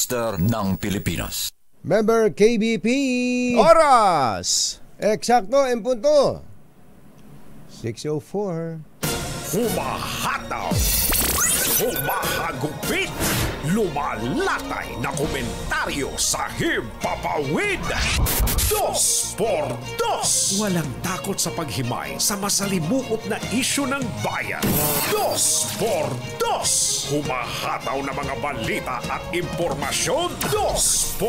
Master ng Pilipinas. Member KBP. Oras! Eksakto, en punto. 6:04. Humahataw, humahagupit, lumalatay na komentaryo sa Himpapawid. 2x2. Walang takot sa paghimay sa masalimuot na isyu ng bayan. 2x2. Humahataw na mga balita at impormasyon. 2x2.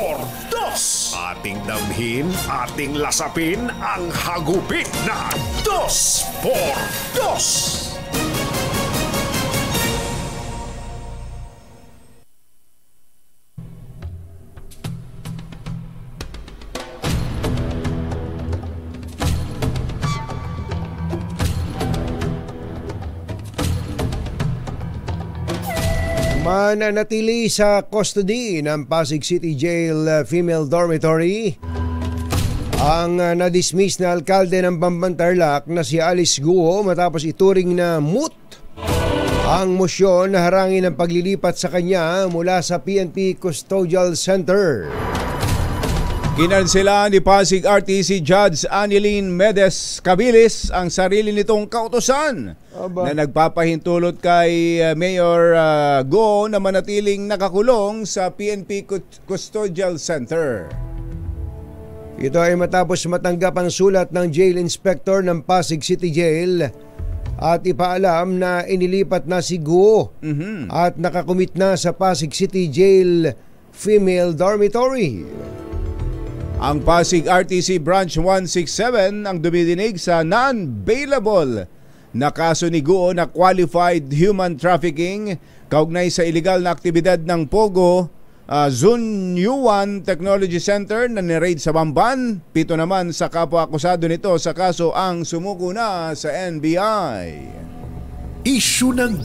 Ating damhin, ating lasapin ang hagupit na 2x2. Mananatili sa custody ng Pasig City Jail Female Dormitory ang na-dismiss na alkalde ng Bamban-Tarlac na si Alice Guo matapos ituring na moot ang mosyon na harangin ang paglilipat sa kanya mula sa PNP Custodial Center. Kinansela ni Pasig RTC Judge Annilyn Medes Cabilis ang sarili nitong kautusan na nagpapahintulot kay Mayor Go na manatiling nakakulong sa PNP Custodial Center. Ito ay matapos matanggap ang sulat ng Jail Inspector ng Pasig City Jail at ipaalam na inilipat na si Go at nakakumit na sa Pasig City Jail Female Dormitory. Ang Pasig RTC Branch 167 ang dumidinig sa non-bailable na kaso ni Guo na qualified human trafficking kaugnay sa iligal na aktibidad ng Pogo Zunyuan Technology Center na ni-raid sa Bamban. 7 naman sa kapwa-akusado nito sa kaso ang sumuko na sa NBI. Isyu ng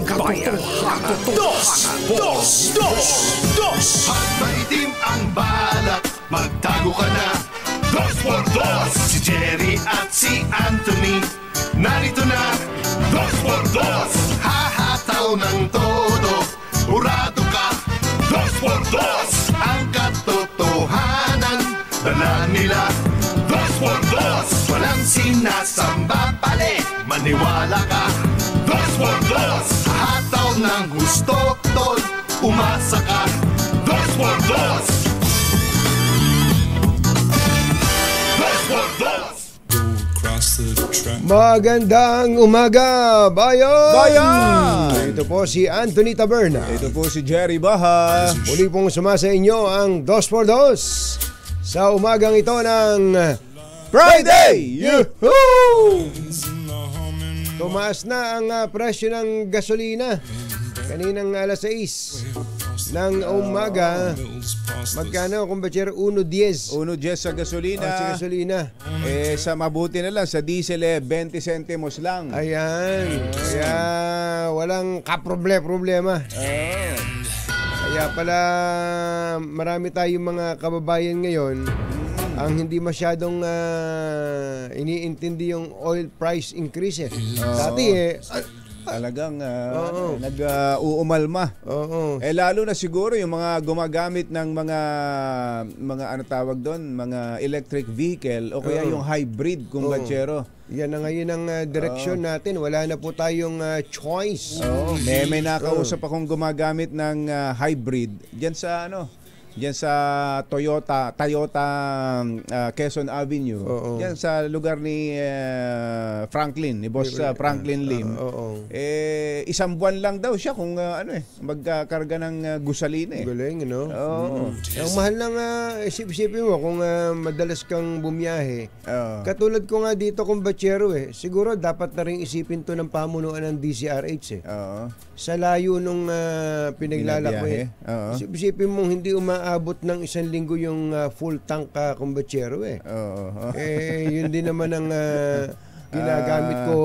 katotohanan. 2x2. At maitim ang balak, magtago ka na. 2x2. Si Jerry at si Anthony, narito na. 2x2. Hahataw ng todo, urado ka. 2x2. Ang katotohanan, dala nila. 2x2. Walang sinasamba pali, maniwala ka. 2x2. Hataw ng gusto, tol, umasa ka. 2x2. 2x2. Magandang umaga, bayan! Bayan! Ito po si Anthony Taberna. Ito po si Jerry Baha. Muli pong sumasa inyo ang 2x2 sa umagang ito ng Friday! Yuhuu! Tumaas na ang presyo ng gasolina. Kaninang alas 6 ng umaga. Magkano kung bachero? 1.10. 1.10 sa gasolina. Sa gasolina. Sa mabuti na lang, sa diesel 20 centimos lang. Ayan. Kaya walang kaproblema. Kaya pala marami tayong mga kababayan ngayon ang hindi masyadong iniintindi yung oil price increase. Dati talagang nag-uumalma. Lalo na siguro yung mga gumagamit ng mga ano tawag doon, mga electric vehicle o kaya yung hybrid kung bachero. Yan na ngayon ang direksyon natin. Wala na po tayong choice. May nakausap akong gumagamit ng hybrid diyan sa diyan sa Toyota Quezon Avenue. Diyan sa lugar ni Franklin, ni Boss Franklin Lim. Isang buwan lang daw siya kung magkakarga ng gusalina. Galing, no? Ang mahal lang, isipin mo kung madalas kang bumiyahe. Katulad ko nga dito kung bachero siguro dapat na rin isipin to ng pamunuan ng DCRH sa layo nung pinaglalakbay. Isipin mo hindi umaabot ng 1 linggo yung full tank kumbachero yun din naman ang ginagamit ko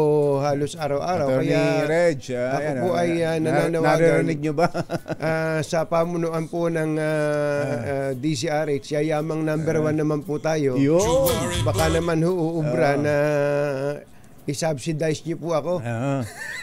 halos araw-araw. Kaya Reg, ako po ay nananawagan. Narinig nyo ba? Sa pamunuan po ng DCRH, yayamang number 1 naman po tayo. Baka naman uubra na I-subsidize niyo po ako.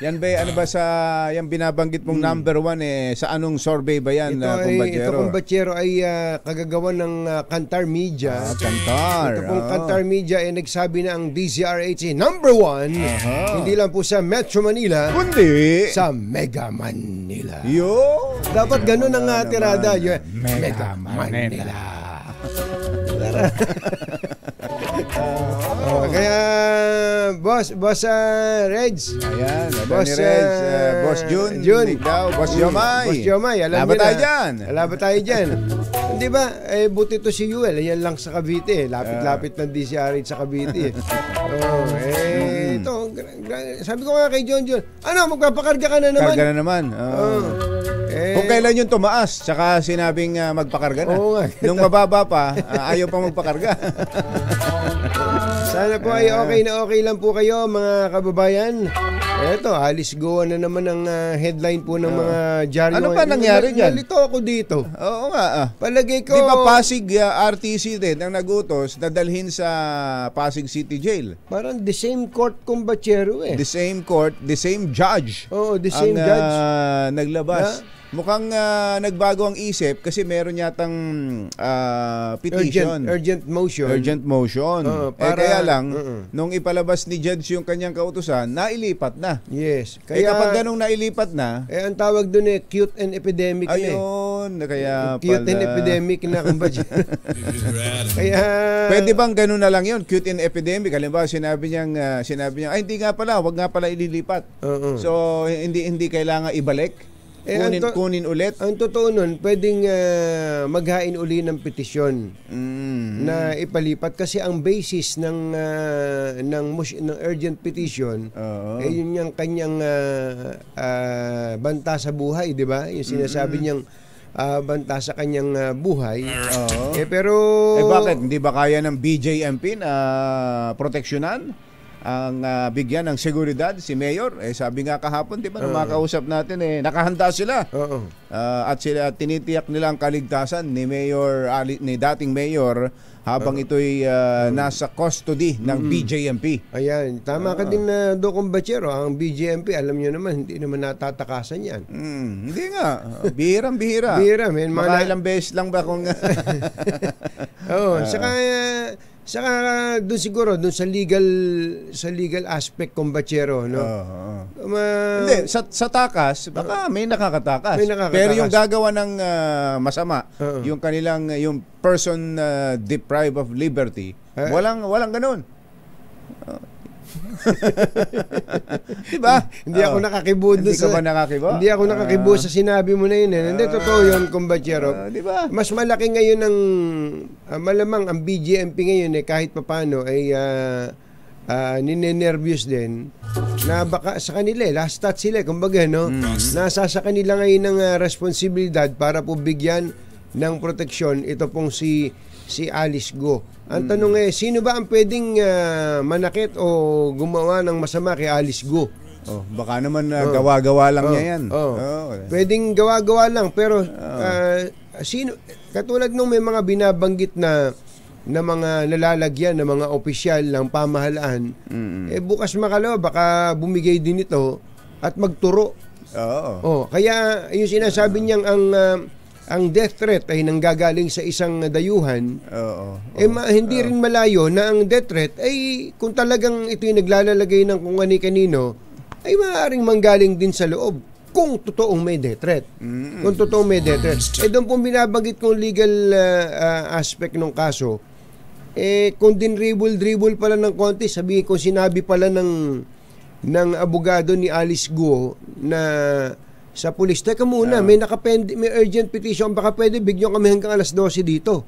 Yan ba, ano ba sa yung binabanggit mong number 1 sa anong survey ba yan, Ito kumbachero ay kagagawa ng Kantar Media. Kantar. Ito pong Kantar Media ay nagsabi na ang DZRH number 1, hindi lang po sa Metro Manila, kundi sa Mega Manila. Dapat ganun ang tirada. Mega Manila. Kaya boss Reds. Ayan, boss Reds, boss Jun, boss Yomay. Alam Laban tayo dyan. Hindi ba? Buti to si Yuel. Yan lang sa Cavite. Lapit-lapit ng DCR sa Cavite. Ito, sabi ko nga kay John, magpapakarga ka na naman. Karga na naman. Kung kailan yung tumaas, tsaka sinabing magpakarga na. Nung mababa pa, ayaw pa magpakarga. Sana po ay okay lang po kayo, mga kababayan. Eto, Alice Goa na naman ang headline po ng mga dyaryo. Ano pa nangyari dyan? Nalito ako dito. Oo nga. Palagay ko. Di ba Pasig RTC din ang nagutos na dalhin sa Pasig City Jail? Parang the same court kumbachero The same court, the same judge. Oo, the same judge. Naglabas. Mukhang nagbago ang isip kasi meron yatang petition. Urgent motion. Kaya lang, nung ipalabas ni Judge yung kanyang kautusan, nailipat na. Yes. Kaya kapag ganong nailipat na, ang tawag doon cute and epidemic ayun, kaya cute and epidemic na kumbaga. Kaya pwede bang ganun na lang yun, cute and epidemic? Halimbawa, sinabi niya, ay hindi nga pala, wag nga pala ililipat. So, hindi kailangan ibalik. Kunin ulit. Ang totoo nun, pwedeng maghain uli ng petisyon na ipalipat kasi ang basis ng urgent petition yun yung kanyang banta sa buhay, di ba? Yung sinasabi niyang banta sa kanyang buhay. Pero bakit? Hindi ba kaya ng BJMP na proteksyonan? Ang bigyan ng seguridad si Mayor, sabi nga kahapon, di ba, nung makausap natin, nakahanda sila. At sila tinitiyak nila ang kaligtasan ni dating Mayor habang ito'y nasa custody ng BJMP. Ayan, tama ka din na Kumbachero. Ang BJMP, alam nyo naman, hindi naman natatakasan yan. Hindi nga. Bihirang-bihira. Men. Makailang beses lang ba kung... Saka doon siguro sa legal aspect kumbachero, no. Hindi sa takas baka may nakakatakas. Pero yung gagawa ng masama, yung kanilang yung person deprived of liberty, walang ganoon. Diba? Hindi ako nakakibo doon. Hindi ako nakakibo sa sinabi mo na yun. Hindi, totoo yun, kumbachero. Diba? Mas malaki ngayon ang malamang ang BJMP ngayon kahit papano ay ninenervyos din na baka sa kanila last touch sila, kumbaga, no? Nasa sa kanila ngayon ng responsibilidad para po bigyan ng proteksyon ito pong si Alice Go. Ang tanong sino ba ang pwedeng manakit o gumawa ng masama kay Alice Go? Baka naman gawa-gawa lang niya yan. Pwedeng gawa-gawa lang, pero sino, katulad nung may mga binabanggit na mga nalalagyan ng mga opisyal ng pamahalaan, bukas makalawa baka bumigay din ito at magturo. Kaya yung sinasabi niyang ang death threat ay nanggagaling sa isang dayuhan, hindi rin malayo na ang death threat ay kung talagang ito'y naglalagay ng kung ani-kanino, ay maaaring manggaling din sa loob kung totoong may death threat. Kung totoong may death threat. Doon pong binabanggit kong legal aspect ng kaso, kung dribble pala ng konti, sabihin ko sinabi pala ng abogado ni Alice Go na sa pulis, teka muna, may urgent petition, baka pwede bigyan kami hanggang alas 12 dito.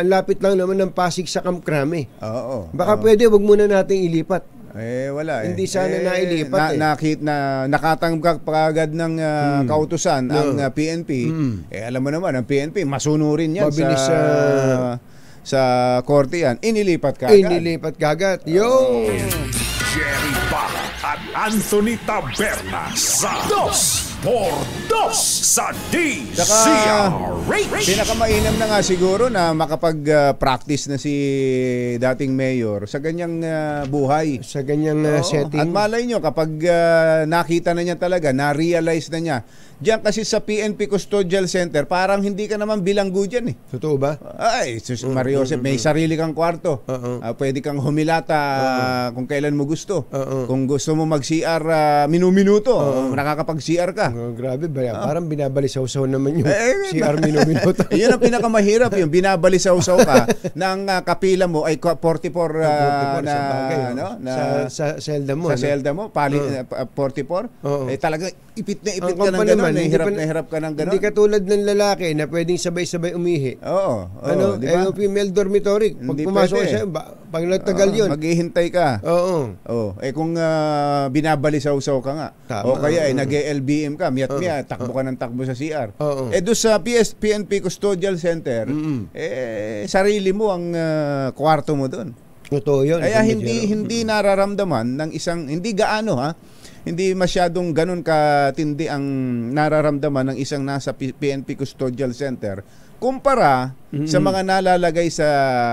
Lapit lang naman ng Pasig sa Camp Crame. Baka pwede, wag muna nating ilipat. Wala Hindi sana nailipat. Nakatanggap agad ng kautusan ang PNP. Alam mo naman, ang PNP, masunurin yan. Mabilis sa korte yan. Inilipat kagad. Yo! Jerry Bach at Anthony Taberna sa Dos por 2 sa DZRH. Pinakamainam na nga siguro na makapag-practice na si dating mayor sa ganyang buhay. Sa ganyang setting. At malay nyo, kapag nakita na niya talaga, na-realize na niya, diyan kasi sa PNP Custodial Center, parang hindi ka naman bilanggo dyan eh. Totoo ba? Ay, Mario Joseph, may sarili kang kwarto. Pwede kang humilata kung kailan mo gusto. Kung gusto mo mag-CR minuminuto, nakakapag-CR ka. Grabe ba? Parang binabalisaw-saw naman yung CR minuminuto. Yun ang pinakamahirap, yung binabalisaw-saw ka ng kapila mo ay 44 sa selda mo. Sa selda mo, 44. Talaga ipit na ipit ka ng gano'n. Hirap ka ng gano'n. Hindi katulad ng lalaki na pwedeng sabay-sabay umihi. Diba? Yung female dormitory. Pag pumasok siya, pag nagtagal yun. Maghihintay ka. Kung binabalisaw-saw ka nga. O kaya nag-LBM ka, miyat-miyat, takbo ka ng takbo sa CR. Doon sa PNP Custodial Center, sarili mo ang kwarto mo doon. Totoo yun. Kaya hindi nararamdaman ng isang, hindi hindi masyadong ganun katindi ang nararamdaman ng isang nasa PNP Custodial Center kumpara sa mga nalalagay sa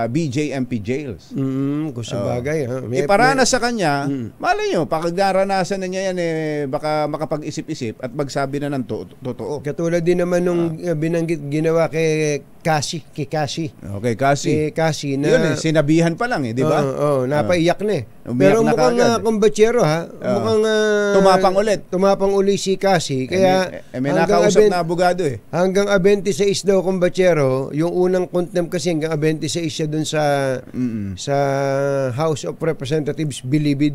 BJMP jails. Kung sa bagay. Iparanas sa kanya, malay nyo, pag naranasan na niya yan, baka makapag-isip-isip at magsabi na ng totoo. Katulad din naman nung binanggit, ginawa kay Cassie. Okay, Cassie. Cassie na... Yun sinabihan pa lang di ba? Napaiyak na Pero mukhang kumbatsero mukhang... Tumapang ulit si Cassie. Kaya... may nakausap na abogado Hanggang 26 daw kumbatsero, yung unang contempt kasi hanggang 26 siya dun sa House of Representatives, Bilibid.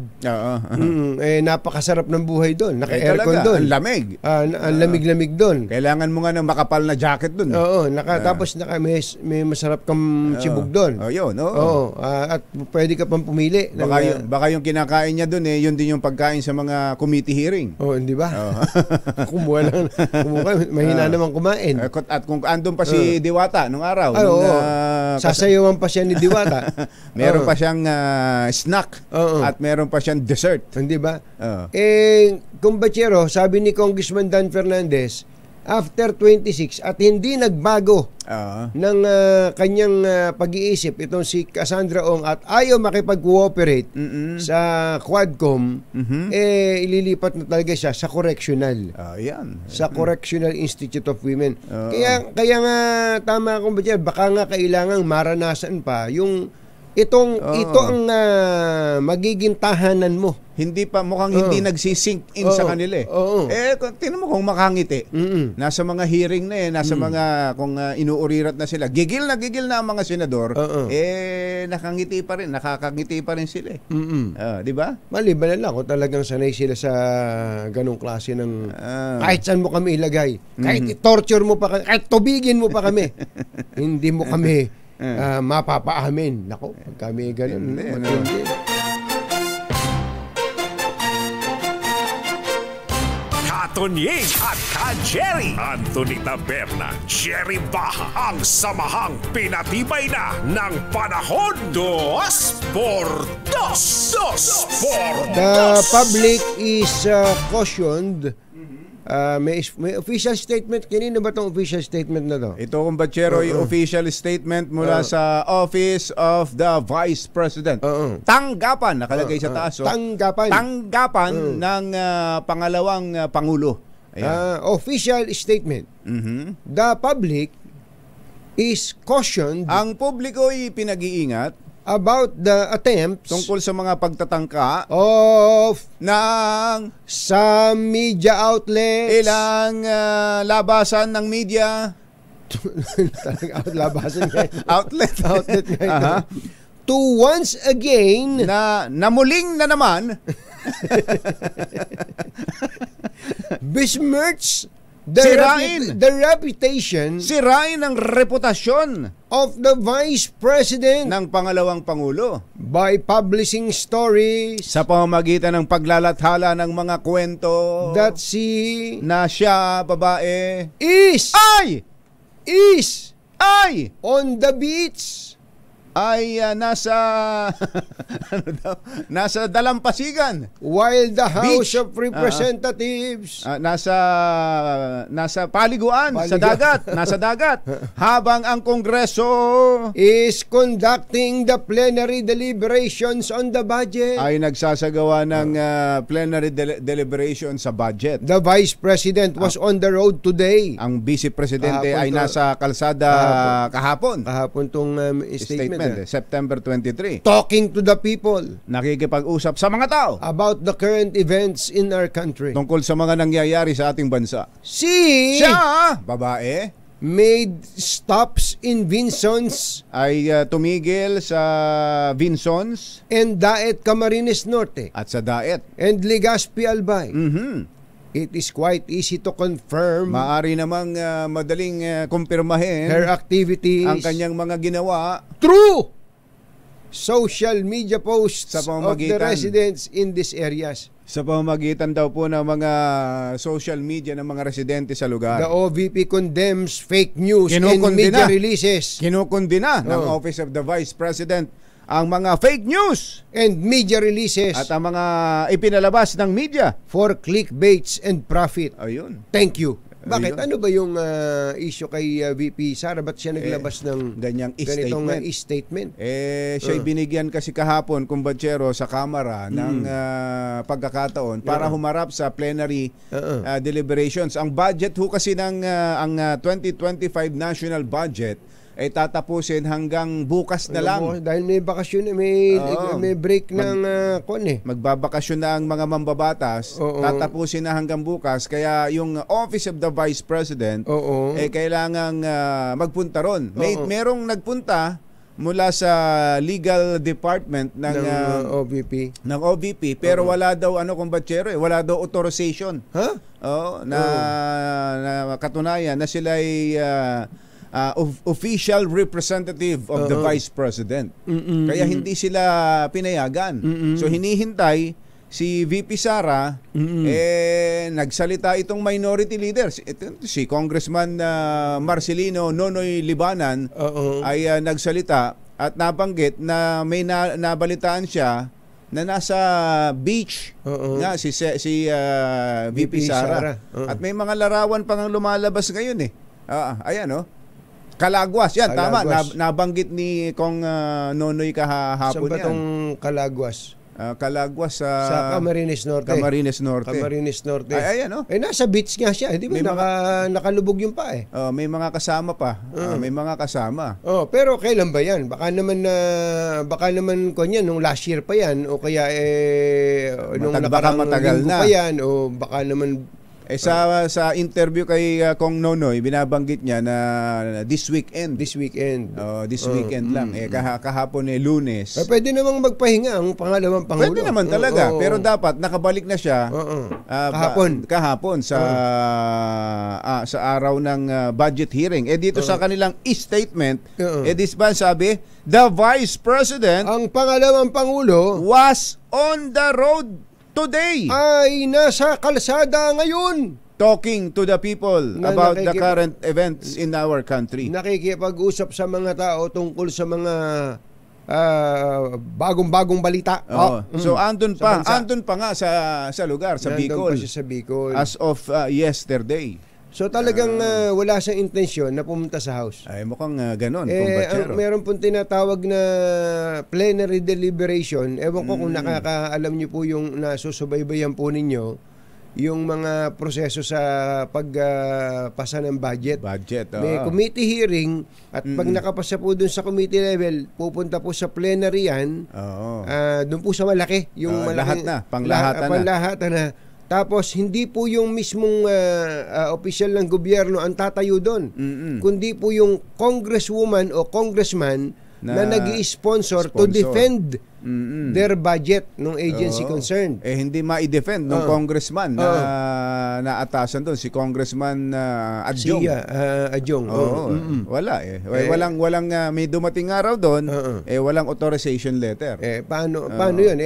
Napakasarap ng buhay doon. Naka-aircon doon. Ang lamig. Ang lamig-lamig doon. Kailangan mo nga ng makapal na jacket doon. Tapos may masarap kang chibog doon. At pwede ka pang pumili. Baka yung kinakain niya doon yun din yung pagkain sa mga committee hearing. Hindi ba? Kumuha mahina naman kumain. At kung andun pa si Diwata nung araw. Sasayawan pa siya ni Diwata. Meron pa siyang snack at meron pa siyang dessert. Hindi ba? Kumbatsero, sabi ni Congressman Dan Fernandez, after 26 at hindi nagbago ng kanyang pag-iisip itong si Cassandra Ong at ayaw makipag-cooperate sa Quadcom, ililipat na talaga siya sa correctional. Sa Correctional Institute of Women. Kaya nga tama akong baka nga kailangang maranasan pa yung ito ang magiging tahanan mo. Hindi pa mukhang hindi nagsisink in sa kanila tingnan mo kung makangiti. Nasa mga hearing na nasa mga kung inuurirat na sila. Gigil na ang mga senador. Nakangiti pa rin, nakakangiti pa rin sila. Di ba? Maliban na lang kung talagang sanay sila sa ganong klase ng kahit saan mo kami ilagay. Kahit torture mo pa kami, kahit tubigin mo pa kami. Hindi mo kami mapapaamin. Nako, pag kami ganun. Matindi. Katonying at Ka-Jerry, Anthony Taberna, Jerry Baha, ang samahang pinatibay na ng panahon. 2 por 2. The public is cautioned. May official statement. Kanino ba itong official statement na to? Ito, kumbatsero, yung official statement mula sa Office of the Vice President. Tanggapan, nakalagay sa taas. Tanggapan ng pangalawang Pangulo. Official statement. The public is cautioned. Ang publiko ay pinag-iingat about the attempts tungkol sa mga pagtatangka of ng sa media outlets, ilang labasan ng media labasan outlet to once again namuling na naman besmirch the reputation, sirain ang reputasyon of the Vice President ng pangalawang Pangulo by publishing stories sa pamamagitan ng paglalathala ng mga kwento that na siya, babae, is ay on the beach ay nasa ano daw? Nasa dalampasigan. While the House Beach. of Representatives Nasa paliguan, sa dagat, nasa dagat. Habang ang Kongreso is conducting the plenary deliberations on the budget. ay nagsasagawa ng plenary deliberation sa budget. The Vice President was on the road today. Ang Vice Presidente Kahapon ay to. nasa kalsada kahapon. Kahapon tong statement. September 23. Talking to the people Nakikipag-usap sa mga tao about the current events in our country. tungkol sa mga nangyayari sa ating bansa. She Siya, babae, made stops in Vinsons ay tumigil sa Vinsons and Daet Camarines Norte at sa Daet. and Legazpi Albay. Mhm. It is quite easy to confirm Maari namang madaling kumpirmahin her activities ang kanyang mga ginawa through social media posts Sa of the pamamagitan. residents in these areas. sa pamamagitan daw po ng mga social media ng mga residente sa The lugar. OVP condemns fake news and Kinukondena. media releases Kinukundina ng Oh. Office of the Vice President ang mga fake news and media releases at ang mga ipinalabas ng media. for clickbaits and profit. Ayun. Thank you. Bakit? Ayun. Ano ba yung issue kay VP Sara? Ba't siya naglabas ng Ganyang ganitong statement. statement? Siya'y binigyan kasi kahapon, kumbatsero, sa Kamara ng pagkakataon para humarap sa plenary deliberations. Ang budget ho kasi ng ang 2025 national budget ay tatapusin hanggang bukas na lang. Dahil may bakasyon, Oo. may break ng Magbabakasyon na ang mga mambabatas, Oo. tatapusin na hanggang bukas. Kaya yung Office of the Vice President, Oo. kailangang magpunta ron. Oo. Merong nagpunta mula sa legal department ng OVP. ng OVP pero wala daw kumbatsero wala daw authorization. Ha? Oo, na katunayan na sila ay official representative of the Vice President. Kaya hindi sila pinayagan. So hinihintay si VP Sara, nagsalita itong minority leader. Si Congressman Marcelino Nonoy Libanan ay nagsalita at nabanggit na may nabalitaan siya na nasa beach nga si VP Sara. At may mga larawan pang lumalabas ngayon ayan Calagwas, yan, Calagwas. tama. Nabanggit ni Kong Nonoy kahapon Saan ba yan. itong Calagwas? Calagwas Sa Camarines Norte. Camarines Norte. Camarines Norte. Ayan, nasa beach nga siya. Di ba? May Nakalubog yung pa may mga kasama pa. May mga kasama. Pero kailan ba yan? Baka naman kanyan, nung last year pa yan, o kaya nung Baka nakarang matagal linggo na. pa yan, o baka naman Sa interview kay Kong Nonoy, binabanggit niya na this weekend. this weekend. This weekend lang. Kahapon Lunes. Pwede namang magpahinga ang pangalawang Pangulo. Pwede naman talaga. Pero dapat nakabalik na siya kahapon sa araw ng budget hearing. Dito sa kanilang statement, this ba sabi, the Vice President Ang pangalawang Pangulo was on the road today ay nasa kalsada ngayon. talking to the people Na about the current events in our country. Nakikipag-usap sa mga tao tungkol sa mga bagong-bagong balita. So andun Sa pa bansa. nga sa lugar, sa Nandun Bicol, pa siya sa Bicol. as of yesterday. So talagang wala siyang intensyon na pumunta sa House. Ay mukhang ganon, kumbatsero. Meron pong tinatawag na plenary deliberation. Ewan ko kung nakakaalam niyo po yung nasusubaybayan po ninyo yung mga proseso sa pagpasa ng budget. May committee hearing at pag nakapasa po dun sa committee level, pupunta po sa plenary yan. Dun po sa malaki. Yung lahat na, panglahatan na. Tapos hindi po yung mismong opisyal ng gobyerno ang tatayo doon, kundi po yung congresswoman o congressman na nag-i-sponsor to defend their budget ng agency concerned. Hindi ma-i-defend ng congressman na naatasan doon, si Congressman Adjong. Adjong. Wala walang may dumating araw doon, walang authorization letter. Paano yun?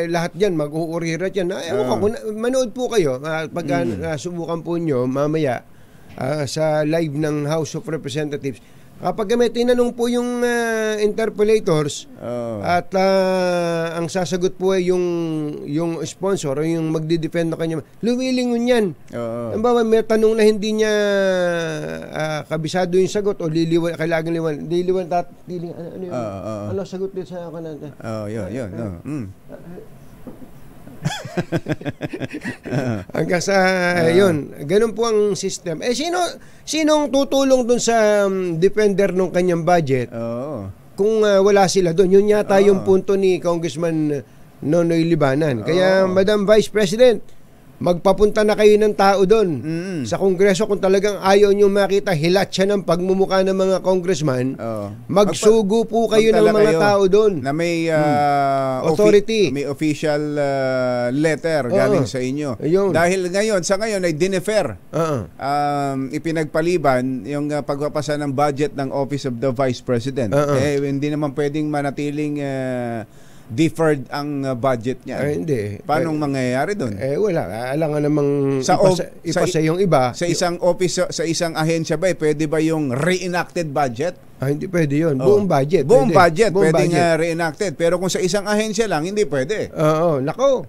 Lahat yan, mag-uurirat yan. Manood po kayo, pag subukan po nyo mamaya sa live ng House of Representatives. Kapag may tinanong po yung interpelators at ang sasagot po ay yung sponsor o yung magdi-defend na kanya, lumilingon yan. Ang bawa, may tanong na hindi niya kabisado yung sagot o kailangan ano sagot din sa kanan? Yun. Hanggang sa yun, ganun po ang system. Sinong tutulong dun sa defender ng kanyang budget? Kung wala sila doon, yun yata yung punto ni Congressman Nonoy Libanan. Kaya Madam Vice President, magpapunta na kayo ng tao doon sa Kongreso. Kung talagang ayaw nyo makita hilatsa ng pagmumukha ng mga congressman, magsugo po kayo ng mga tao doon na may authority, may official letter galing sa inyo. Dahil sa ngayon ay dinefer, ipinagpaliban yung pagpapasa ng budget ng Office of the Vice President. Hindi naman pwedeng manatiling deferred ang budget niya. Hindi. Paano mangyayari doon? Wala. Alam nga namang ipasa yung iba. Sa isang office, sa isang ahensya ba, pwede ba yung reenacted budget? Hindi pwede yun. Buong budget. Buong budget pwede nga reenacted. Pero kung sa isang ahensya lang, hindi pwede. Nako.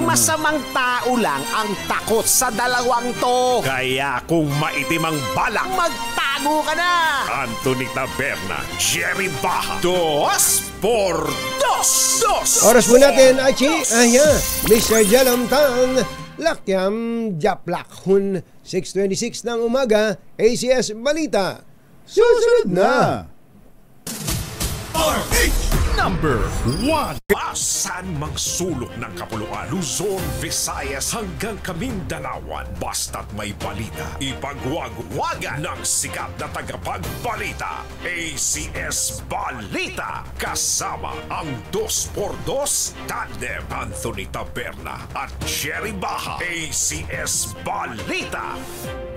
Masamang tao lang ang takot sa dalawang to. Kaya kung maitim ang balak, magtago ka na. Anthony Taberna, Jerry Baja, 2x2. Oras po natin, Achi. Mr. Jalamtang, Lakyam Japlak, 6:26 ng umaga, ACS Balita. Susunod na. Number 1. Saan mang sulok ng kapuluan, Luzon, Visayas hanggang Kamindalawan. Basta't may balita, ipagwagwagan ng sikat na tagapagbalita. ACS Balita. Kasama ang 2x2 tandem Anthony Taberna at Jerry Baja. ACS Balita.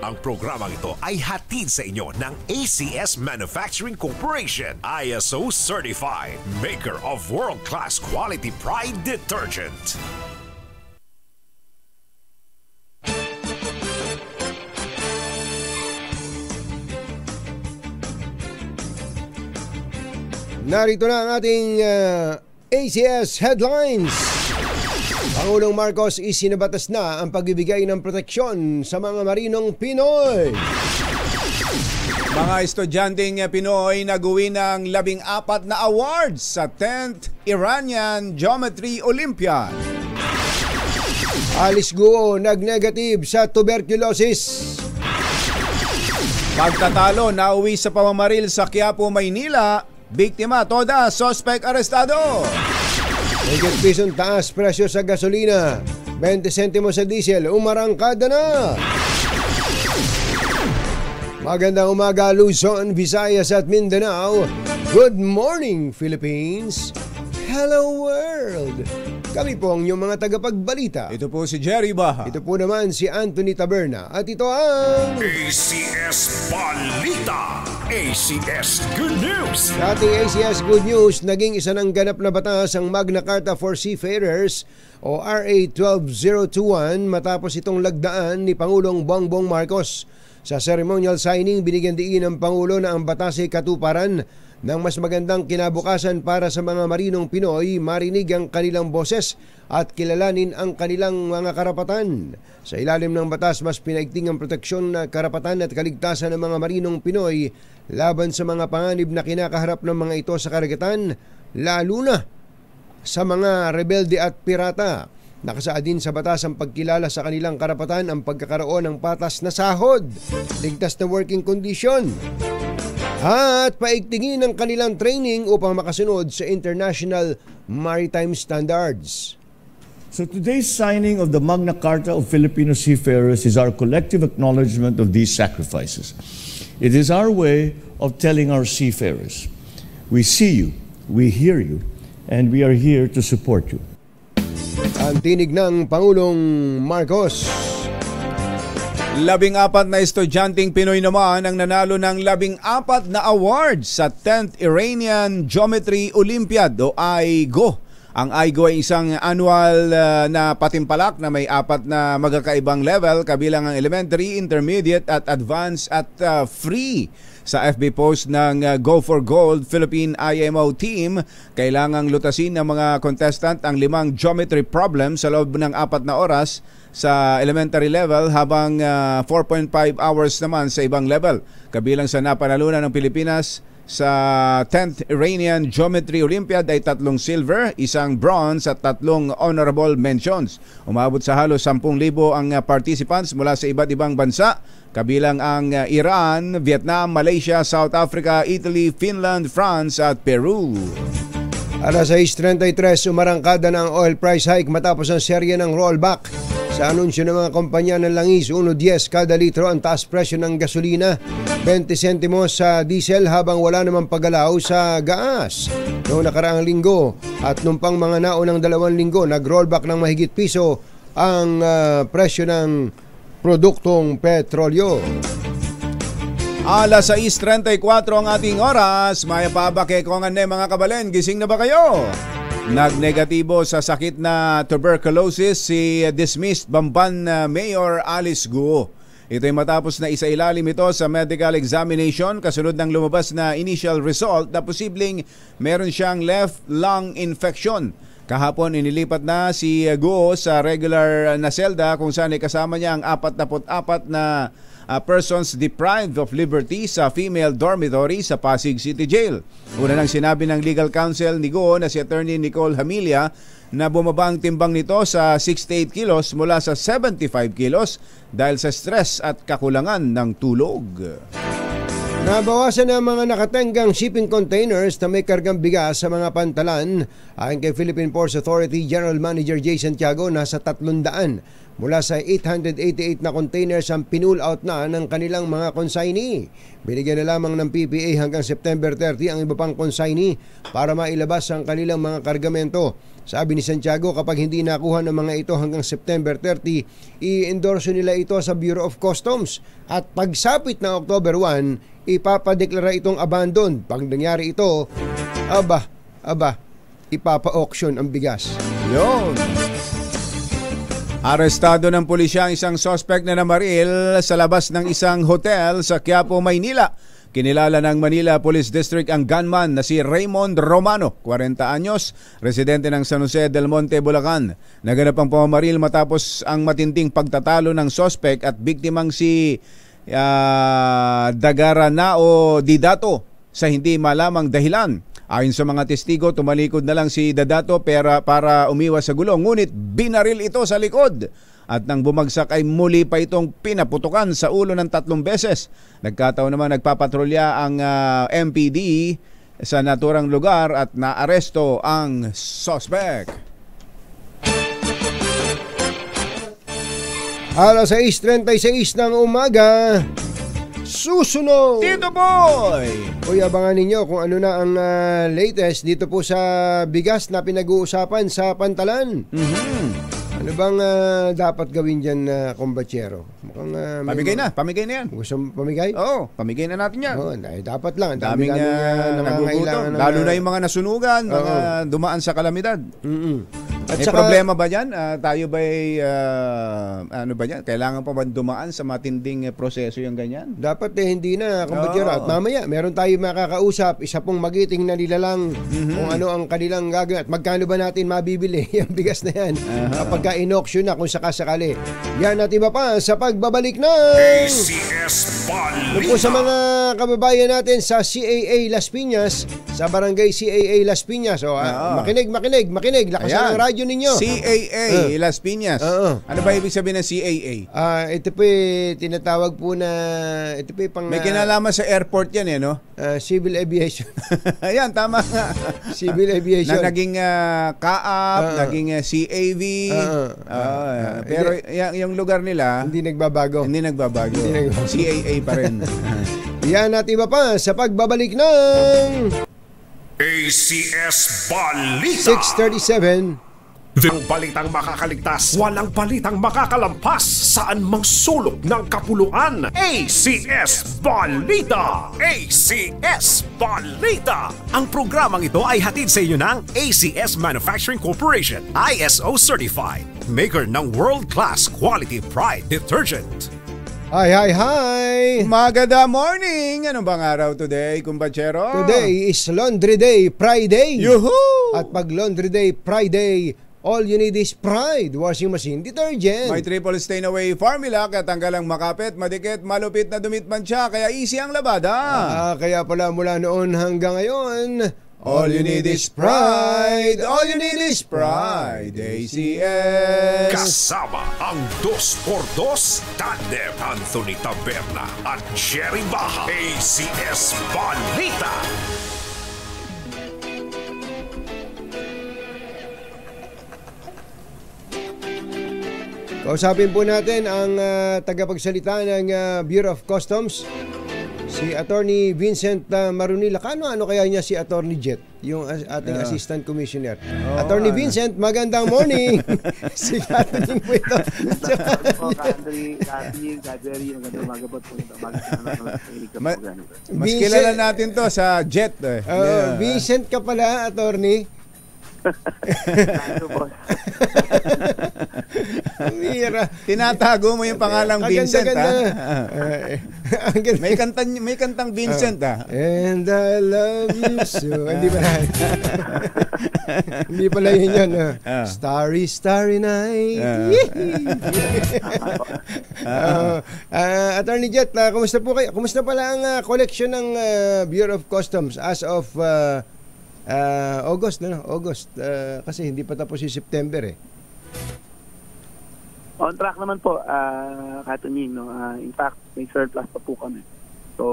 Ang programang ito ay hatid sa inyo ng ACS Manufacturing Corporation, ISO Certified, maker of world-class quality Pride detergent. Narito na ang ating ACS Headlines. Pangulong Marcos isinabatas na ang pagbibigay ng proteksyon sa mga marinong Pinoy. Mga estudyanteng Pinoy naguwi ng 14 na awards sa 10th Iranian Geometry Olympiad. Alice Guo nag-negative sa tuberculosis. Pagtatalo, nauwi sa pamamaril sa Quiapo, Maynila. Biktima, toda, suspect arestado. Higit pisong taas presyo sa gasolina. 20 sentimo sa diesel, umarangkada na. Magandang umaga, Luzon, Visayas at Mindanao. Good morning, Philippines. Hello, world. Kami po ang inyong mga tagapagbalita. Ito po si Jerry Baja. Ito po naman si Anthony Taberna. At ito ang ACS Balita. ACS Good News. Sa ating ACS Good News, naging isa ng ganap na batas ang Magna Carta for Seafarers o RA 12021 matapos itong lagdaan ni Pangulong Bongbong Marcos. Sa ceremonial signing, binigyan diin ng Pangulo na ang batas ay katuparan ng mas magandang kinabukasan para sa mga marinong Pinoy, marinig ang kanilang boses at kilalanin ang kanilang mga karapatan. Sa ilalim ng batas, mas pinaigting ang proteksyon na karapatan at kaligtasan ng mga marinong Pinoy laban sa mga panganib na kinakaharap ng mga ito sa karagatan, lalo na sa mga rebelde at pirata. Nakasaad din sa batas ang pagkilala sa kanilang karapatan, ang pagkakaroon ng patas na sahod, ligtas na working condition, at paigtingin ang kanilang training upang makasunod sa international maritime standards. So today's signing of the Magna Carta of Filipino Seafarers is our collective acknowledgement of these sacrifices. It is our way of telling our seafarers, we see you, we hear you, and we are here to support you. Ang tinig ng Pangulong Marcos. 14 na estudyanteng Pinoy naman ang nanalo ng 14 na awards sa 10th Iranian Geometry Olympiad o IGO. Ang IGO ay isang annual na patimpalak na may 4 na magkakaibang level kabilang ang elementary, intermediate at advanced at free. Sa FB post ng Go for Gold Philippine IMO team, kailangang lutasin ng mga contestant ang 5 geometry problems sa loob ng 4 na oras sa elementary level habang 4.5 hours naman sa ibang level. Kabilang sa napanalunan ng Pilipinas sa 10th Iranian Geometry Olympiad ay 3 silver, 1 bronze at 3 honorable mentions. Umabot sa halos 10,000 ang participants mula sa iba't ibang bansa, kabilang ang Iran, Vietnam, Malaysia, South Africa, Italy, Finland, France at Peru. Alas 6:33, umarangkada ng oil price hike matapos ang serye ng rollback. Sa anunsyo ng mga kumpanya ng langis, 1.10 kada litro ang taas presyo ng gasolina, 20 sentimos sa diesel habang wala namang paggalaw sa gas. Noong nakaraang linggo at nung pang mga naunang 2 linggo, nag-rollback ng mahigit piso ang presyo ng produktong petrolyo. Alas 6:34 ang ating oras. Maya pa ba kay Kongan mga kabalen? Gising na ba kayo? Nagnegatibo sa sakit na tuberculosis si dismissed Bamban Mayor Alice Guo. Ito ay matapos na isailalim ito sa medical examination kasunod ng lumabas na initial result na posibleng meron siyang left lung infection. Kahapon inilipat na si Guo sa regular na selda kung saan ay kasama niya ang 44 na persons deprived of liberty sa female dormitory sa Pasig City Jail. Una nang sinabi ng legal counsel ni Guo na si Attorney Nicole Hamilla na bumaba ang timbang nito sa 68 kilos mula sa 75 kilos dahil sa stress at kakulangan ng tulog. Nabawasan ang mga nakatenggang shipping containers na may kargang bigas sa mga pantalan. Ayon kay Philippine Ports Authority General Manager Jay Santiago, nasa 300 mula sa 888 na containers ang pinull out na ng kanilang mga consignee. Binigyan na lamang ng PPA hanggang September 30 ang iba pang consignee para mailabas ang kanilang mga kargamento. Sabi ni Santiago, kapag hindi nakuha ng mga ito hanggang September 30, i-endorse nila ito sa Bureau of Customs. At pagsapit na October 1, ipapadeklara itong abandon. Pag nangyari ito, ipapa-auction ang bigas. Yun! Arestado ng pulisya ang isang suspect na namaril sa labas ng isang hotel sa Quiapo, Maynila. Kinilala ng Manila Police District ang gunman na si Raymond Romano, 40 anyos, residente ng San Jose del Monte, Bulacan. Naganap ang pamamaril matapos ang matinding pagtatalo ng suspect at biktimang si Dagaranao Didato sa hindi malamang dahilan. Ayon sa mga testigo, tumalikod na lang si Dadato para umiwas sa gulong, ngunit binaril ito sa likod. At nang bumagsak ay muli pa itong pinaputukan sa ulo ng 3 beses. Nagkataon naman nagpapatrolya ang MPD sa naturang lugar at naaresto ang suspect. Alas 6:36 ng umaga, susunod! Tito Boy! Uy, abangan ninyo kung ano na ang latest dito po sa bigas na pinag-uusapan sa pantalan. Ano bang dapat gawin dyan, kombatsero? Mukhang Pamigay na yan. Gusto mo pamigay? Oo, pamigay na natin yan. Oo, dapat lang. Daming nagugutom. Lalo na yung mga nasunugan, mga dumaan sa kalamidad. At may problema ba yan? Tayo ba'y, kailangan pa ba dumaan sa matinding proseso yung ganyan? Dapat hindi na, kombatsero. At mamaya, meron tayo makakausap, isa pong magiting na nilalang kung ano ang kanilang gagawin. At magkano ba natin mabibili yung bigas na yan? Kapag in-auction na kung sakasakali. Yan at iba pa sa pagbabalik ng ACS Balita. po sa mga kababayan natin sa CAA Las Piñas, sa barangay CAA Las Piñas. Makinig. Lakasan ang radyo ninyo. CAA Las Piñas. Ano ba ibig sabihin ng CAA? Ito po tinatawag po na pang may kinalaman sa airport yan no? Civil Aviation. Ayan, tama nga. Civil Aviation. Na naging CAAP, naging CAV. Pero yung lugar nila hindi nagbabago. CAA pa rin. Yan at iba pa sa pagbabalik ng ACS Balita. 6:37. Ang balitang makakaligtas, walang balitang makakalampas, saan mang sulok ng kapuluan. ACS Balita! ACS Balita! Ang programang ito ay hatid sa inyo ng ACS Manufacturing Corporation, ISO Certified, maker ng world-class quality Pride detergent. Hi! Maganda morning! Anong bang araw today, kumpachero? Today is Laundry Day Friday. Yuhuu! At pag Laundry Day Friday, all you need is Pride Washing Machine Detergent. May triple stain away formula kaya tanggalang makapit, madikit, malupit na dumitman siya kaya easy ang labada. Kaya pala mula noon hanggang ngayon, all you need is Pride. All you need is Pride. ACS. Kasama ang 2x2 tandem Anthony Taberna at Jerry Baja. ACS Balita. Kausapin po natin ang tagapagsalita ng Bureau of Customs, si Attorney Vincent Marunila. Ano kaya niya si Attorney Jet, yung ating Assistant Commissioner. Attorney Vincent, magandang morning. Si Catherine po ito. Mas kilala natin to sa Jet. Vincent ka pala, Attorney. Tinatago mo yung pangalang Vincent, may kantang Vincent, And I love you so. Hindi pala. Hindi pala yun. Starry, starry night. Attorney Jet, kumusta po kayo? Kumusta pala ang collection ng Bureau of Customs as of August, August, kasi hindi pa tapos si September eh. On track naman po, Katunying, no? In fact, may surplus pa po kami. So,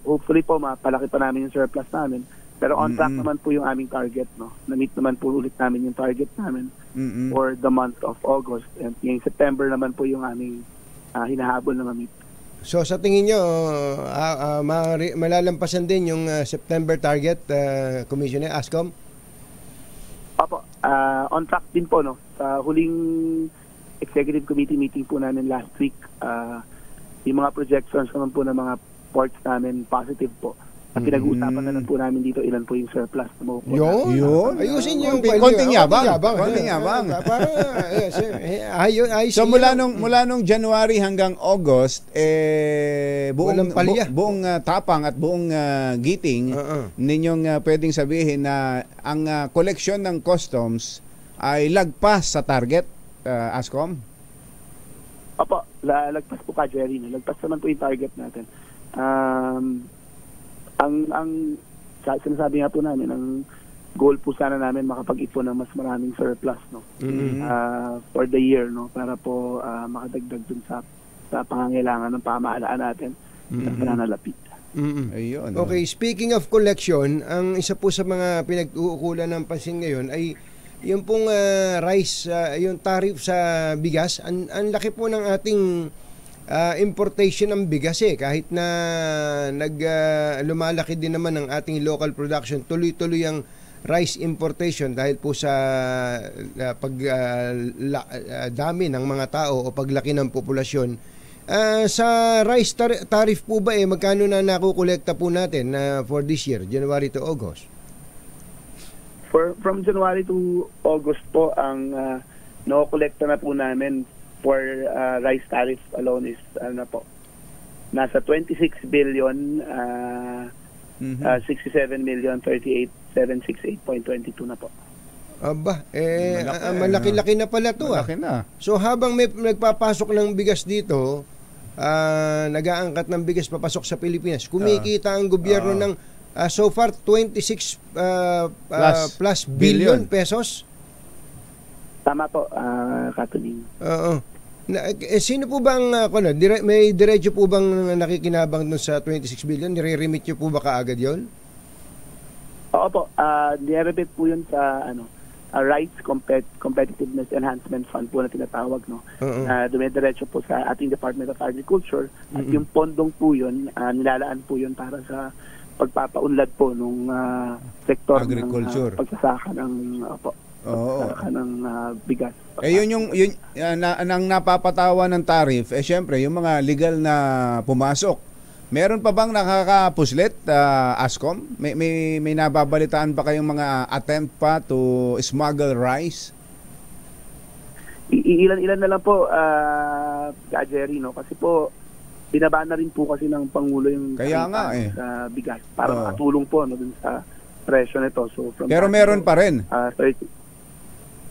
hopefully po, mapalaki pa namin yung surplus namin. Pero on track naman po yung aming target, no? Na-meet naman po ulit namin yung target namin for the month of August. And yung September naman po yung aming hinahabol na ma-meet. So sa tingin nyo, malalampasan din yung September target, Commissioner Ascom? Opo, on track din po, no? Sa huling executive committee meeting po namin last week, yung mga projections naman po ng mga ports namin positive po. At pinag-uusapan na lang po namin dito ilan po yung surplus na makukuha. Yun. Ayusin nyo yung konting yabang. So mula nung January hanggang August, buong tapang at buong giting, ninyong pwedeng sabihin na ang koleksyon ng customs ay lagpas sa target, Ascom? Opo, lagpas po ka, Jerry. Lagpas naman po yung target natin. Ang sinasabi nga po namin, ang goal po sana namin makapag-ipon ng mas maraming surplus, no? For the year, no? Para po makadagdag dun sa pangangailangan ng pamahalaan natin sa pananalapit. Ayun, okay, speaking of collection, ang isa po sa mga pinag-uukulan ng pansin ngayon ay yung pong rice, yung tariff sa bigas. Ang laki po ng ating importation ng bigas kahit na lumalaki din naman ang ating local production, tuloy-tuloy ang rice importation dahil po sa dami ng mga tao o paglaki ng populasyon. Sa rice tariff po ba magkano na nakukolekta po natin for this year, January to August? From January to August po, ang nakukolekta na po namin for rice tariff alone is nasa 26 billion 67,038,768.22 na po. Aba, malaki-laki na pala to. Malaki na. So habang may nagpapasok ng bigas dito, nag-aangkat ng bigas papasok sa Pilipinas, kumikita ang gobyerno ng so far 26 plus billion pesos. Tama po, Katuling. Oo. Sino po bang may diretso po bang nakikinabang dun sa 26 billion? Nire-remit nyo po ba kaagad yon? Oo po, nire-remit po yun sa Rice Competitiveness Enhancement Fund po na tinatawag, no? Dumidiretso po sa ating Department of Agriculture at yung pondong po yun, nilalaan po yun para sa pagpapaunlad po nung sektor agriculture, ng pagsasaka ng Oo. ng bigas. Yun ang napapatawa ng tariff, syempre, yung mga legal na pumasok. Meron pa bang nakakapuslit, Ascom? May nababalitaan pa kayong mga attempt pa to smuggle rice? Ilan na lang po, Jerry, no? Kasi po, binaba na rin po kasi ng Pangulo yung kaya nga sa bigas para makatulong po dun sa presyo nito. So, pero meron pa rin?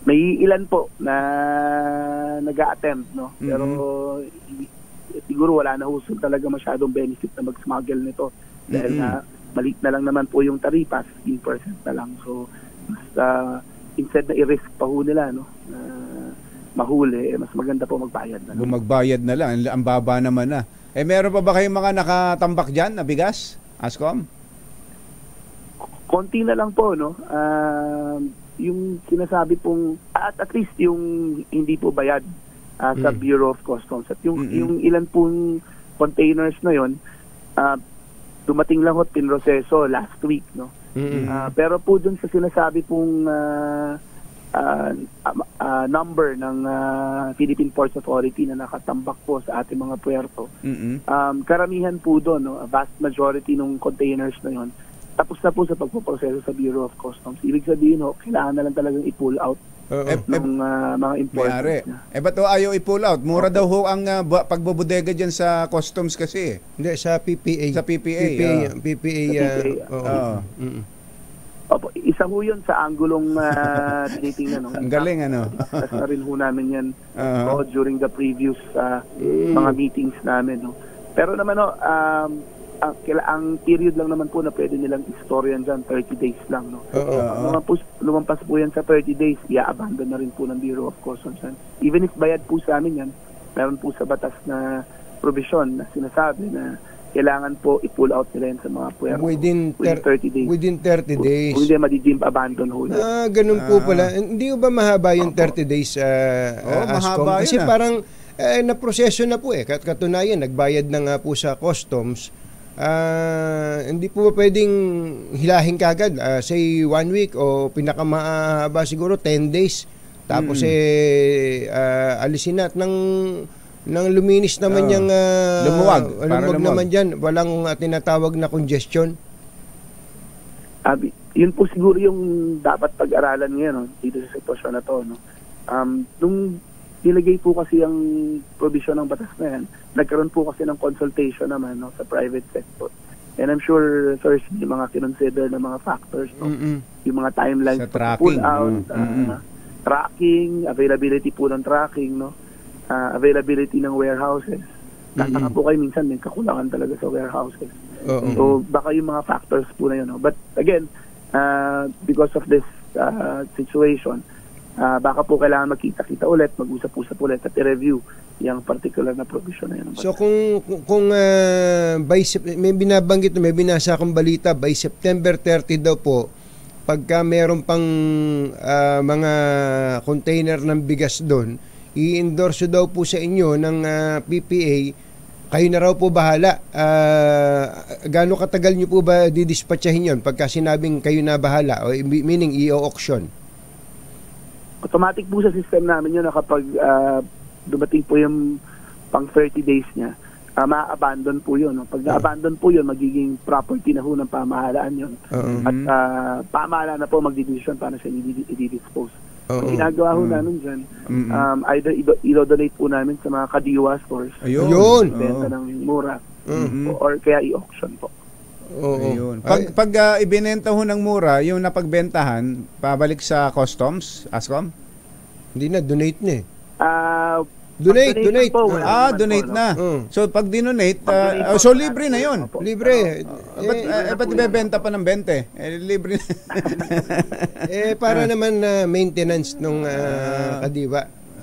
May ilan po na nag-a-attempt, no? Pero siguro wala na husol talaga masyadong benefit na mag-smuggle nito dahil maliit na lang naman po yung taripa, 15% na lang. So, instead na i-risk pa ho nila, no? Mahuli, mas maganda po magbayad na lang. Kung magbayad na lang, ang baba naman na. Meron pa ba kayong mga nakatambak dyan na bigas, Ascom? Konti na lang po, no? Yung sinasabi pong, at least yung hindi po bayad sa Bureau of Customs. At yung ilan pong containers na yon, dumating lang ho pinroseso last week, no? Pero po dun sa sinasabi pong number ng Philippine Ports Authority na nakatambak po sa ating mga puerto. Karamihan po doon, no, a vast majority ng containers na yon, tapos na po sa pagpoproseso sa Bureau of Customs. Ibig sabihin, no, kailangan na lang talagang i-pull out ng mga importers na. Ba't ayaw i-pull out? Mura daw ho ang pagbubodega dyan sa customs kasi. Hindi, sa PPA. Sa PPA. Opo, isa ho yun sa anggulong tinitingnan. Ang galing, ano? Discuss na rin ho namin yan during the previous mga meetings namin. No? Pero naman, no, ang period lang naman po na pwede nilang istoryan dyan, 30 days lang. No? Lumampas po yan sa 30 days, i-abandon na rin po ng Bureau of Customs. Even if bayad po sa amin yan, meron po sa batas na provision na sinasabi na kailangan po i-pull out nila yan sa mga puwerto within 30 days. Within 30 days. Kung hindi ma-deem abandon ho. Ganun po pala. Hindi ba mahaba yung 30 days, Ascom? Kasi parang naproseso na po Katunayan, nagbayad na nga po sa customs. Hindi po ba pwedeng hilahin kagad? Say 1 week o pinakamahaba siguro 10 days. Tapos alisin na at nang luminis naman yung lumuwag naman dyan, walang tinatawag na congestion. Yun po siguro yung dapat pag-aralan ngayon, no, dito sa sitwasyon na to, no. Nung nilagay po kasi ang provision ng batas na yan, nagkaroon po kasi ng consultation naman, no, sa private sector. And I'm sure first yung mga kinonsider na mga factors, no, yung mga timelines sa pull out, tracking, availability po ng tracking, no, availability ng warehouses. Tataka po kayo minsan may kakulangan talaga sa warehouses. So baka yung mga factors po na yun. No? But again, because of this situation, baka po kailangan magkita-kita ulit, mag-usap-usap ulit at i-review yung particular na provision na yun. So kung may binabanggit, may binasa akong balita, by September 30 daw po, pagka meron pang mga container ng bigas doon, i-endorse daw po sa inyo ng PPA, kayo na raw po bahala. Gaano katagal nyo po ba didispatchahin yun pagka sinabing kayo na bahala? O meaning i-auction? Automatic po sa system namin yun na kapag dumating po yung pang 30 days niya, ma-abandon po yun. No? Pag na-abandon po yun, magiging property na ho ng pamahalaan yun. At pamahalaan na po magdidesisyon paano siya i-dispose. Ang ginagawa ho namin dyan, either i-donate po namin sa mga kadiwa stores, benta ng mura, or kaya i-auction po. Ayun. Pag ibinenta ho ng mura, yung napagbentahan, pabalik sa customs, Ascom? Hindi na, donate na Donate. Donate na. So pag dinonate, so libre na yun. Libre. Ba't ibebenta pa ng 20? Libre na. Para naman maintenance nung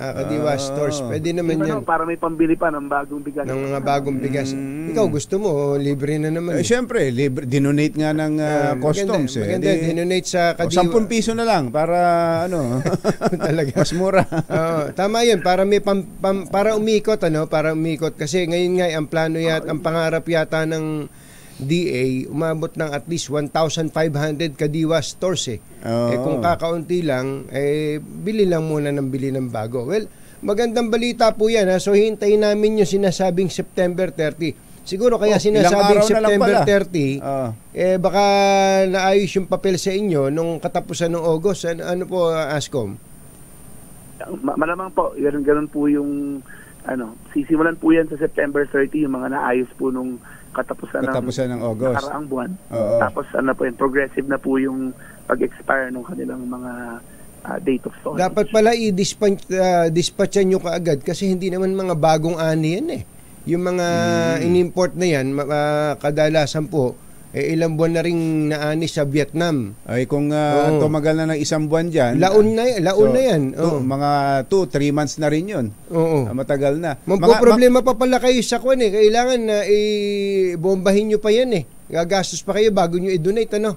Kadiwa stores. Pwede naman yan. Para may pambili pa ng bagong bigas. Ng mga bagong bigas. Ikaw gusto mo, libre na naman. Siyempre, libre. Dinonate nga ng customs. Maganda, dinonate sa Kadiwa. 10 piso na lang para talaga mas mura. Tama yun. Para may para umikot, para umikot. Kasi ngayon nga, ang plano ang pangarap yata ng DA, umabot ng at least 1,500 kadiwa stores eh. Kung kakaunti lang, bili lang muna ng bili ng bago. Well, magandang balita po yan. So hintayin namin yung sinasabing September 30. Siguro kaya sinasabing September 30, baka naayos yung papel sa inyo nung katapusan ng August. Ano po, Ascom? Malamang po, ganun po yung sisimulan po yan sa September 30, yung mga naayos po nung katapusan ng August. Nakaraang buwan. Tapos progressive na po yung pag-expire ng kanilang mga date of storage. Dapat pala i-dispatchan nyo kaagad kasi hindi naman mga bagong ani yan eh. Yung mga in-import na yan, kadalasan po, ilang buwan na rin naani sa Vietnam. Ay kung tumagal na ng isang buwan dyan. Laon na yan. Mga 2-3 months na rin yun. Matagal na. Problema pa pala kayo sa kwan eh. Kailangan na bombahin nyo pa yan eh. Gagastos pa kayo bago nyo i-donate, ano?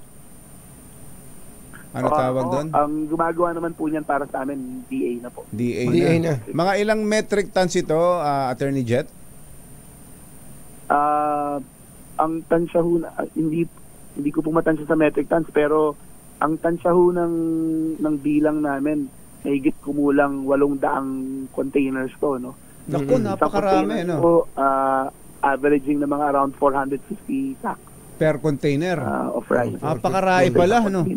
Ano tawag doon? Ang gumagawa naman po niyan para sa amin, DA na po. DA na. Mga ilang metric tons ito, Attorney Jet? Ang tansya ho, hindi ko po matansya sa metric tons, pero ang tansya ho ng bilang namin, higit kumulang 800 containers to, no? Naku, napakarami, no? Po, averaging na mga around 450 sacks per container of rice. Napakarami pala, no?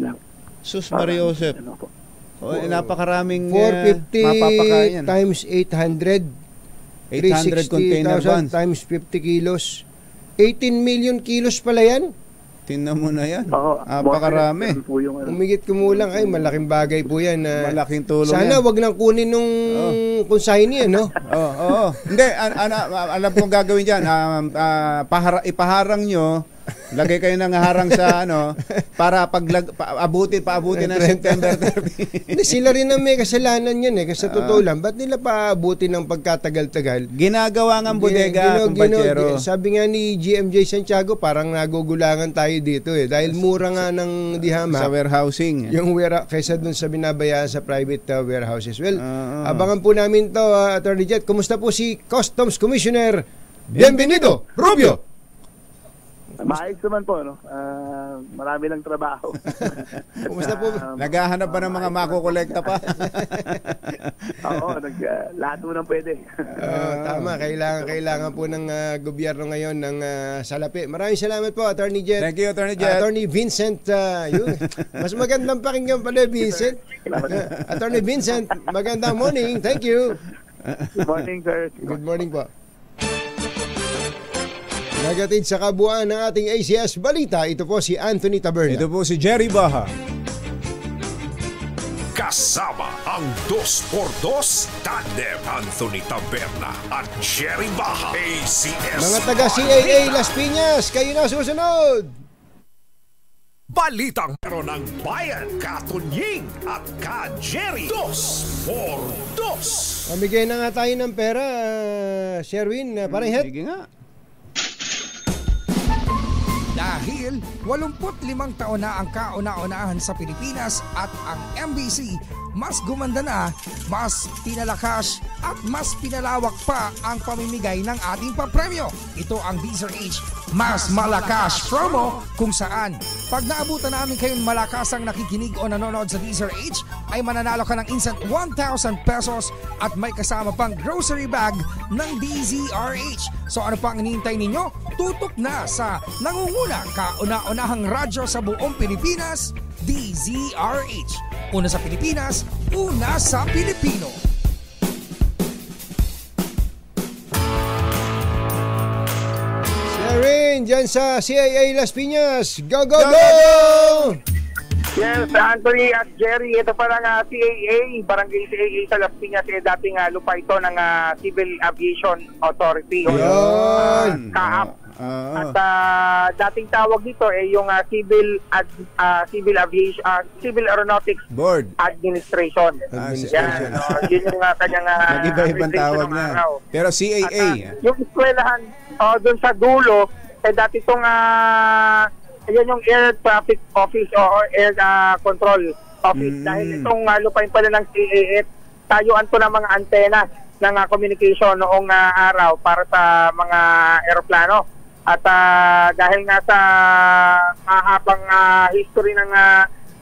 Sus Mario Joseph. Napakaraming 450 times 800 container vans times 50 kilos. 18 million kilos pala yan. Tingnan mo na yan. Napakarami. Umigit kumulang ay malaking bagay po yan. Malaking tulong sana yan. Wag nang kunin nung consignee niya, no? Hindi, alam kong gagawin dyan. Ipaharang nyo. Lagay kayo ng harang sa para paabutin ng September 30. Hindi, sila rin ang may kasalanan yan eh. Kasi totoo lang, ba't nila paabutin ng pagkatagal-tagal? Ginagawa ng bodega, kumpanyero. Sabi nga ni GMJ Santiago, parang nagugulangan tayo dito eh. Dahil mura nga ng dihama. Sa warehousing. Yung kaysa dun sa binabayaan sa private warehouses. Well, abangan po namin to, Attorney Jet. Kumusta po si Customs Commissioner Bienvenido Rubio? Maayos naman po, no? Marami lang trabaho. Kumusta po? Naghahanap pa ng mga makukolekta pa? Oo, lahat mo nang pwede. Tama, kailangan po ng gobyerno ngayon ng salapi. Maraming salamat po, Attorney Jet. Thank you, Attorney Jet. Attorney Vincent, mas magandang pakinggan pala, Vincent. Attorney Vincent, magandang morning. Thank you. Good morning, sir. Good morning po. Nagatid sa kabuuan ng ating ACS Balita, ito po si Anthony Taberna. Ito po si Jerry Baha. Kasama ang 2x2 tandem Anthony Taberna at Jerry Baha. ACS Mga taga CAA Las Piñas, kayo na susunod. Balitang meron ng bayan, Katunying at Ka-Jerry. 2x2. Mamigay na nga tayo ng pera, Sherwin, parang het. Sige nga. Dahil 85 taon na ang kauna-unahan sa Pilipinas at ang MBC, mas gumanda na, mas pinalakas at mas pinalawak pa ang pamimigay ng ating papremyo. Ito ang DZRH Mas Malakas Promo, kung saan pag naabutan namin kayong malakasang nakikinig o nanonood sa DZRH ay mananalo ka ng instant 1,000 pesos at may kasama pang grocery bag ng DZRH. So ano pang hinihintay ninyo? Tutok na sa nangunguna kauna-unahang radyo sa buong Pilipinas, DZRH. Una sa Pilipinas, una sa Pilipino. Sharon, dyan sa CAA Las Piñas. Go, go, go! Yes, Anthony at Jerry, ito pa lang CAA, Barangay CAA sa Las Piñas, dating lupa ito ng Civil Aviation Authority. Yun! CAAP. At dating tawag dito yung Civil Aviation Civil Aeronautics Board Administration. Yan, yun yung kanyang nag-iba-ibang tawag na. Pero CAA. Yung eskwelahan doon sa dulo, dati itong yan yung Air Traffic Office o Air Control Office. Dahil itong lupain pala ng CAA, tayuan to ng mga antena ng communication noong araw para sa mga eroplano. At dahil nga sa mahabang history ng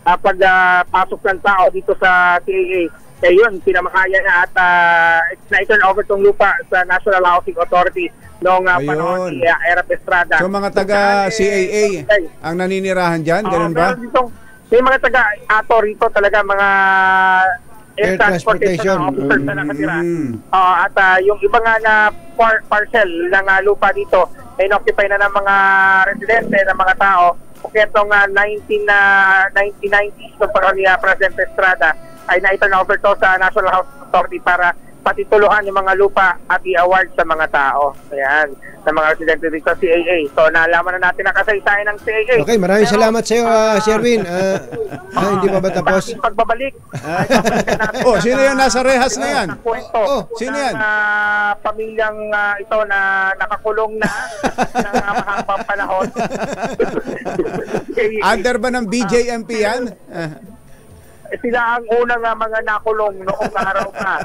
pagpasok ng tao dito sa CAA, yun, pinamakaya na at na-turn over tong lupa sa National Housing Authority noong panahon ni Erap Estrada. So mga taga CAA ang naninirahan dyan, ganun ba? May mga taga-ato rito talaga, mga air transportation officers na nakatira. At yung iba nga na parcel ng lupa dito ay inoccupy na ng mga residente, ng mga tao. Kaya itong 1990s ng panahon ni President Estrada ay na-turn over to sa National Housing Authority para patituluhan yung mga lupa at i-award sa mga tao. Ayan, sa mga residente dito sa CAA. So, nalaman na natin ang kasaysayan ng CAA. Okay, maraming salamat sa iyo, Sherwin. Hindi pa ba tapos? Pagbabalik. Sino yung nasa rehas na yan? Sino yan? Pamilyang ito na nakakulong na ng mahabang panahon. Under ba ng BJMP yan? Sila ang unang mga nakulong noong araw na.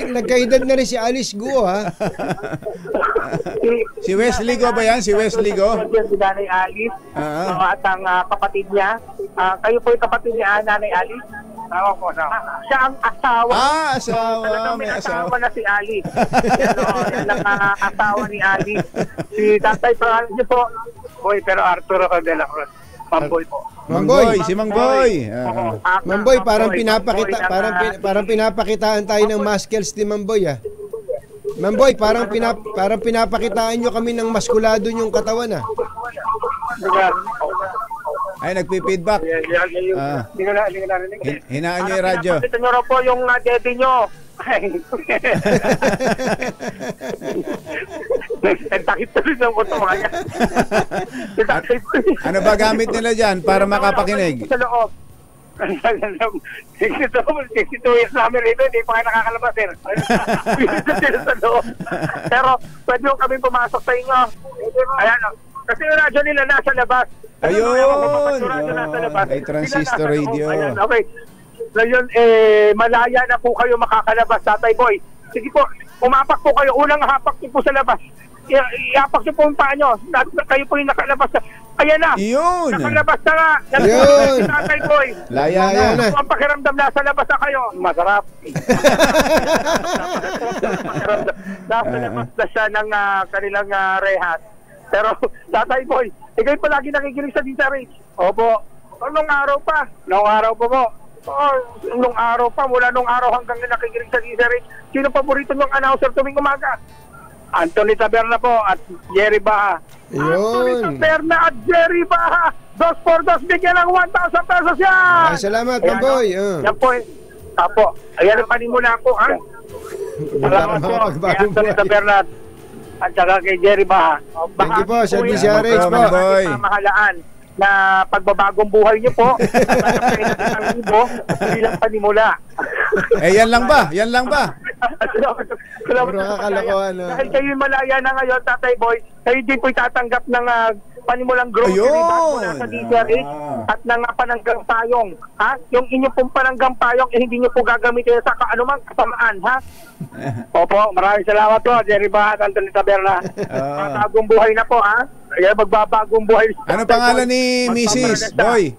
Nagkaedad na rin si Alice Guo, ha? Si Wesley Go ba yan? Si Wesley Go? Si Nanay Alice at ang kapatid niya. Kayo po yung kapatid niya, Nanay Alice? Siya ang asawa. Asawa. May asawa na si Alice. Yan ang asawa ni Alice. Si tatay, pangalan niyo po. Boy, pero Arturo Candela Cruz. Mamboy po. Mamboy, si Mangboy. Mamboy, parang pinapakitaan tayo ng muscles ni Mamboy, ah. Mamboy, parang pinapakitaan nyo kami ng maskulado nyong katawan, ah. Ay, nagpi-feedback. Hinaan nyo yung radyo. Pakita nyo rin po yung dede nyo. Nagtakit na rin ang kuto mga yan. Ano ba gamit nila dyan para makapakinig? Sa loob. 62 years namin rito, hindi pa kayo nakakalabas, sir. Sa loob. Pero pwede yung kami pumasok sa inyo. Ayan, kasi yung radyo nila nasa labas. Ayun! Ay, transistor radio. Ayan, okay. Ngayon, malaya na po kayo makakalabas, Tatay Boy. Sige po, umapak po kayo. Unang hapak po sa labas. Iapak niyo po yung paa nyo. Kayo po yung nakalabas na. Ayan na. Yun. Nakalabas na nga. Yun. Tatay Boy. Laya na. Ang pakiramdam nasa labas na kayo. Masarap. Nasa labas na siya ng kanilang rehas. Pero, Tatay Boy, ikaw pa lagi nakikinig sa DZRH. Opo. Nung araw pa. Nung araw pa po. Nung araw pa. Mula nung araw hanggang nakikinig sa DZRH. Sino paborito nyong announcer tuwing umaga? Anthony Taberna po at Jerry Baha. Anthony Taberna at Jerry Baha. 2x2 bigyan ng 1,000 pesos yan. Ay, salamat, Mamboy. Yan po. Apo. Ayan ang panimula ko, ha? Salamat po kay Anthony Taberna at saka kay Jerry Baha. Thank you po sa DZRH po. Mahalaan na pagbabagong buhay niyo po. Bilang panimula. Yan lang ba? Yan lang ba? Dahil kayo malaya na ngayon, Tatay Boy, kayo din po tatanggap ng panimulang grocery bag mula sa DZRH at ng pananggang payong. Ha? Yung inyo pong pananggang payong, hindi nyo po gagamitin sa anumang kasamaan, ha? Opo, maraming salamat po, Jerry Baha at Anthony Taberna. Bagong buhay na po, ha? Kaya magbabagong buhay. Ano pangalan ni Mrs. Boy?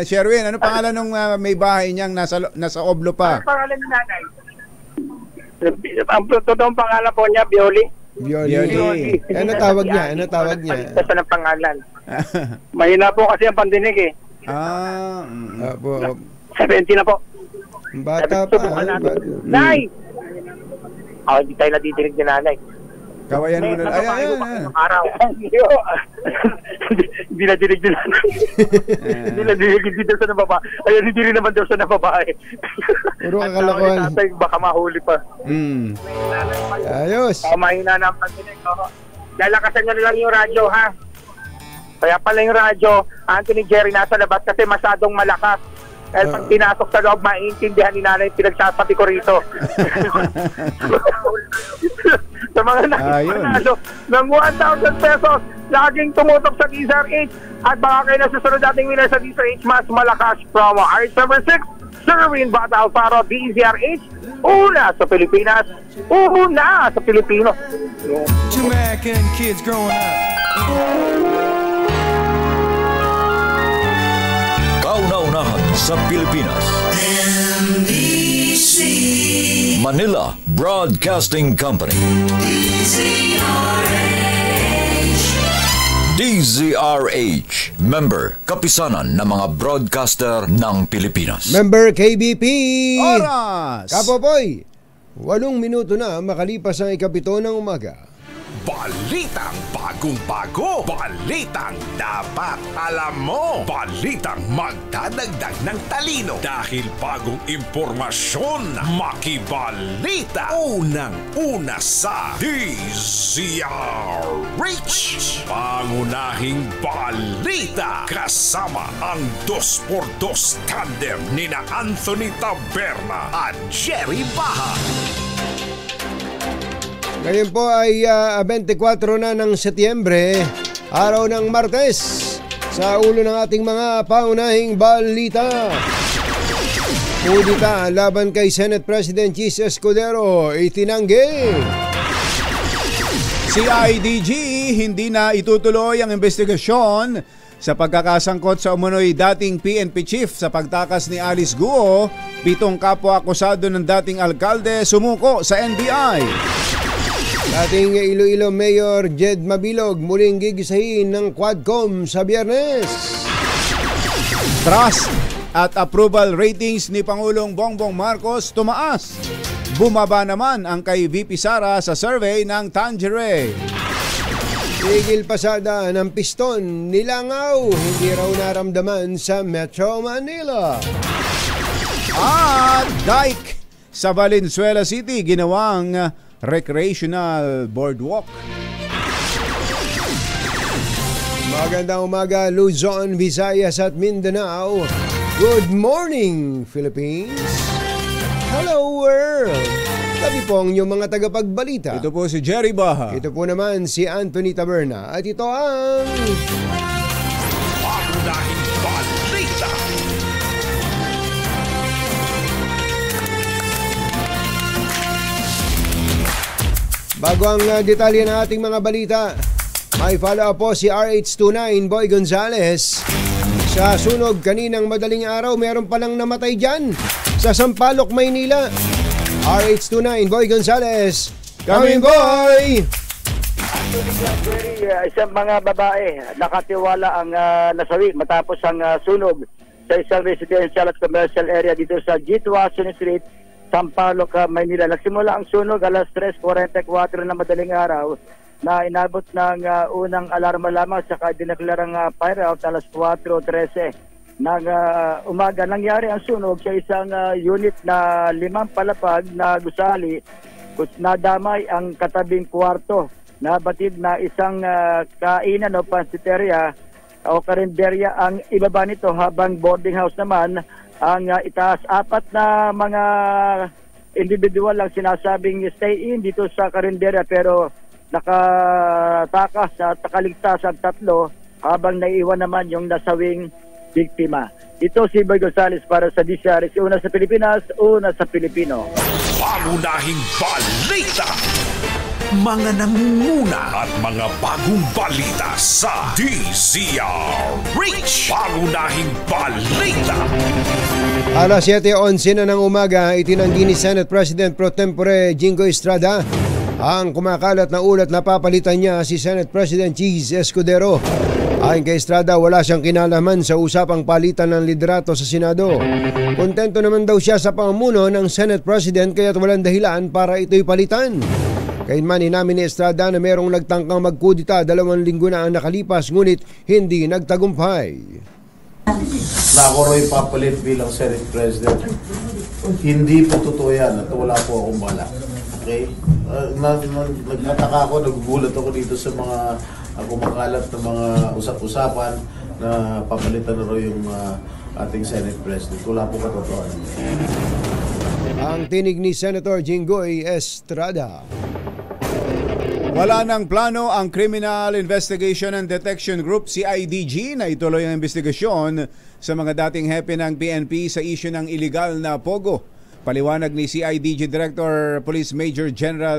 Sherwin, ano pangalan nung may bahay niyang nasa Oblo pa? Ano pangalan ni nanay? Ang totoong pangalan po niya, Bioli. Bioli. Ano tawag niya? Ano tawag niya? Basta ng pangalan. Mahina po kasi ang pandinig eh. Po. 70 na po. Bata pa. Nay! Hindi tayo nadidinig ni nanay. Kawayan mo na. Ayan. Araw. Hindi na dinig nila. Hindi na dinig daw sa nababae. Ayun, hindi rin naman daw sa nababae. Puro kakalakuhan. Baka mahuli pa. Ayos. Mahina na ang pagdinig. Lalakasan nyo lang yung radyo, ha? Kaya pala yung radyo, Anthony Jerry nasa labas kasi masyadong malakas. Dahil pag pinasok sa loob, maiintindihan ni nanay pinagsasabi ko rito. Sa mga nakipanalo ng 1,000 pesos, laging tumutok sa DZRH at baka kayo nasusunod dating winner sa DZRH mas malakas promo. RH number 6, Sherwin Bata Alfaro, DZRH, una sa Pilipinas, una sa Pilipino. Two American kids growing up. Kauna-unahan sa Pilipinas. NBC Manila Broadcasting Company. DZRH, member kapisanan ng mga broadcaster ng Pilipinas. Member KBP. Oras! Kapopoy, 8 minuto na makalipas ang 7 ng umaga. Balitang bagong-bago, balitang dapat alam mo, balitang magdadagdag ng talino dahil bagong impormasyon, makibalita, unang-una sa DZRH. Pangunahing balita kasama ang 2x2 tandem nina Anthony Taberna at Jerry Baha. Ngayon po ay 24 na ng Setyembre, araw ng Martes. Sa ulo ng ating mga paunahing balita. Kudita laban kay Senate President Chis Escudero, itinanggi. Si IDG hindi na itutuloy ang investigasyon sa pagkakasangkot sa umunoy dating PNP chief sa pagtakas ni Alice Guo. 7 kapwa akusado ng dating alkalde sumuko sa NBI. Dating Iloilo Mayor Jed Mabilog muling gigisahin ng Quadcom sa Biyernes. Trust at approval ratings ni Pangulong Bongbong Marcos tumaas. Bumaba naman ang kay VP Sara sa survey ng Tangeray. Tigil pasada ng piston nilangaw, hindi raw naramdaman sa Metro Manila. At dike sa Valenzuela City ginawang recreational boardwalk. Magandang umaga Luzon, Visayas at Mindanao. Good morning Philippines. Hello world. Kami po ang inyong mga tagapagbalita. Ito po si Jerry Baha. Ito po naman si Anthony Taberna. At ito ang Pangunahing balita. bago ang detalye ng ating mga balita. May follow up po si RH29 Boy Gonzales. Sa sunog kaninang madaling araw, meron palang namatay dyan sa Sampaloc, Maynila. RH29 Boy Gonzales. Coming boy! Actually, isang mga babae nakatiwala ang nasawi matapos ang sunog sa isang residential at commercial area dito sa G2 Street, Sampaloc, Maynila. Nagsimula ang sunog alas 3:44 na madaling araw na inabot ng unang alarma lamang saka dineklarang fire out alas 4:13 ng umaga. Nangyari ang sunog sa isang unit na 5 palapag na gusali. Nadamay ang katabing kwarto. Nabatid na isang kainan o pansiteria o karinderya ang ibaba nito habang boarding house naman ang itaas. 4 na mga individual lang sinasabing stay in dito sa karinderya pero nakatakas at nakaligtas ang 3 habang naiwan naman yung nasawing biktima. Ito si Boy Gonzales para sa DZRH, una sa Pilipinas, una sa Pilipino. Pangunahing balita. Mga nangunguna at mga bagong balita sa DZRH. Pangunahing balita. Alas 7:11 na ng umaga, itinanggi ni Senate President Pro Tempore Jingo Estrada ang kumakalat na ulat na papalitan niya si Senate President Chis Escudero. Ayon kay Estrada, wala siyang kinalaman sa usapang palitan ng liderato sa Senado. Kontento naman daw siya sa pamumuno ng Senate President kaya't walang dahilan para ito'y palitan. Kayunman inamin ni Estrada na merong nagtangkang magkudita 2 linggo na ang nakalipas ngunit hindi nagtagumpay. Na ako ro'y papalit bilang Senate President. Hindi po totoo yan at wala po akong bala. Okay? Nagtataka ako, nagugulat ako dito sa mga kumakalat na mga usap-usapan na papalitan na ro yung ating Senate President. Wala po katotohanan. Ang tinig ni Senator Jinggoy Estrada. Wala ng plano ang Criminal Investigation and Detection Group CIDG na ituloy ang investigasyon sa mga dating hepe ng PNP sa isyu ng iligal na pogo. Paliwanag ni CIDG Director Police Major General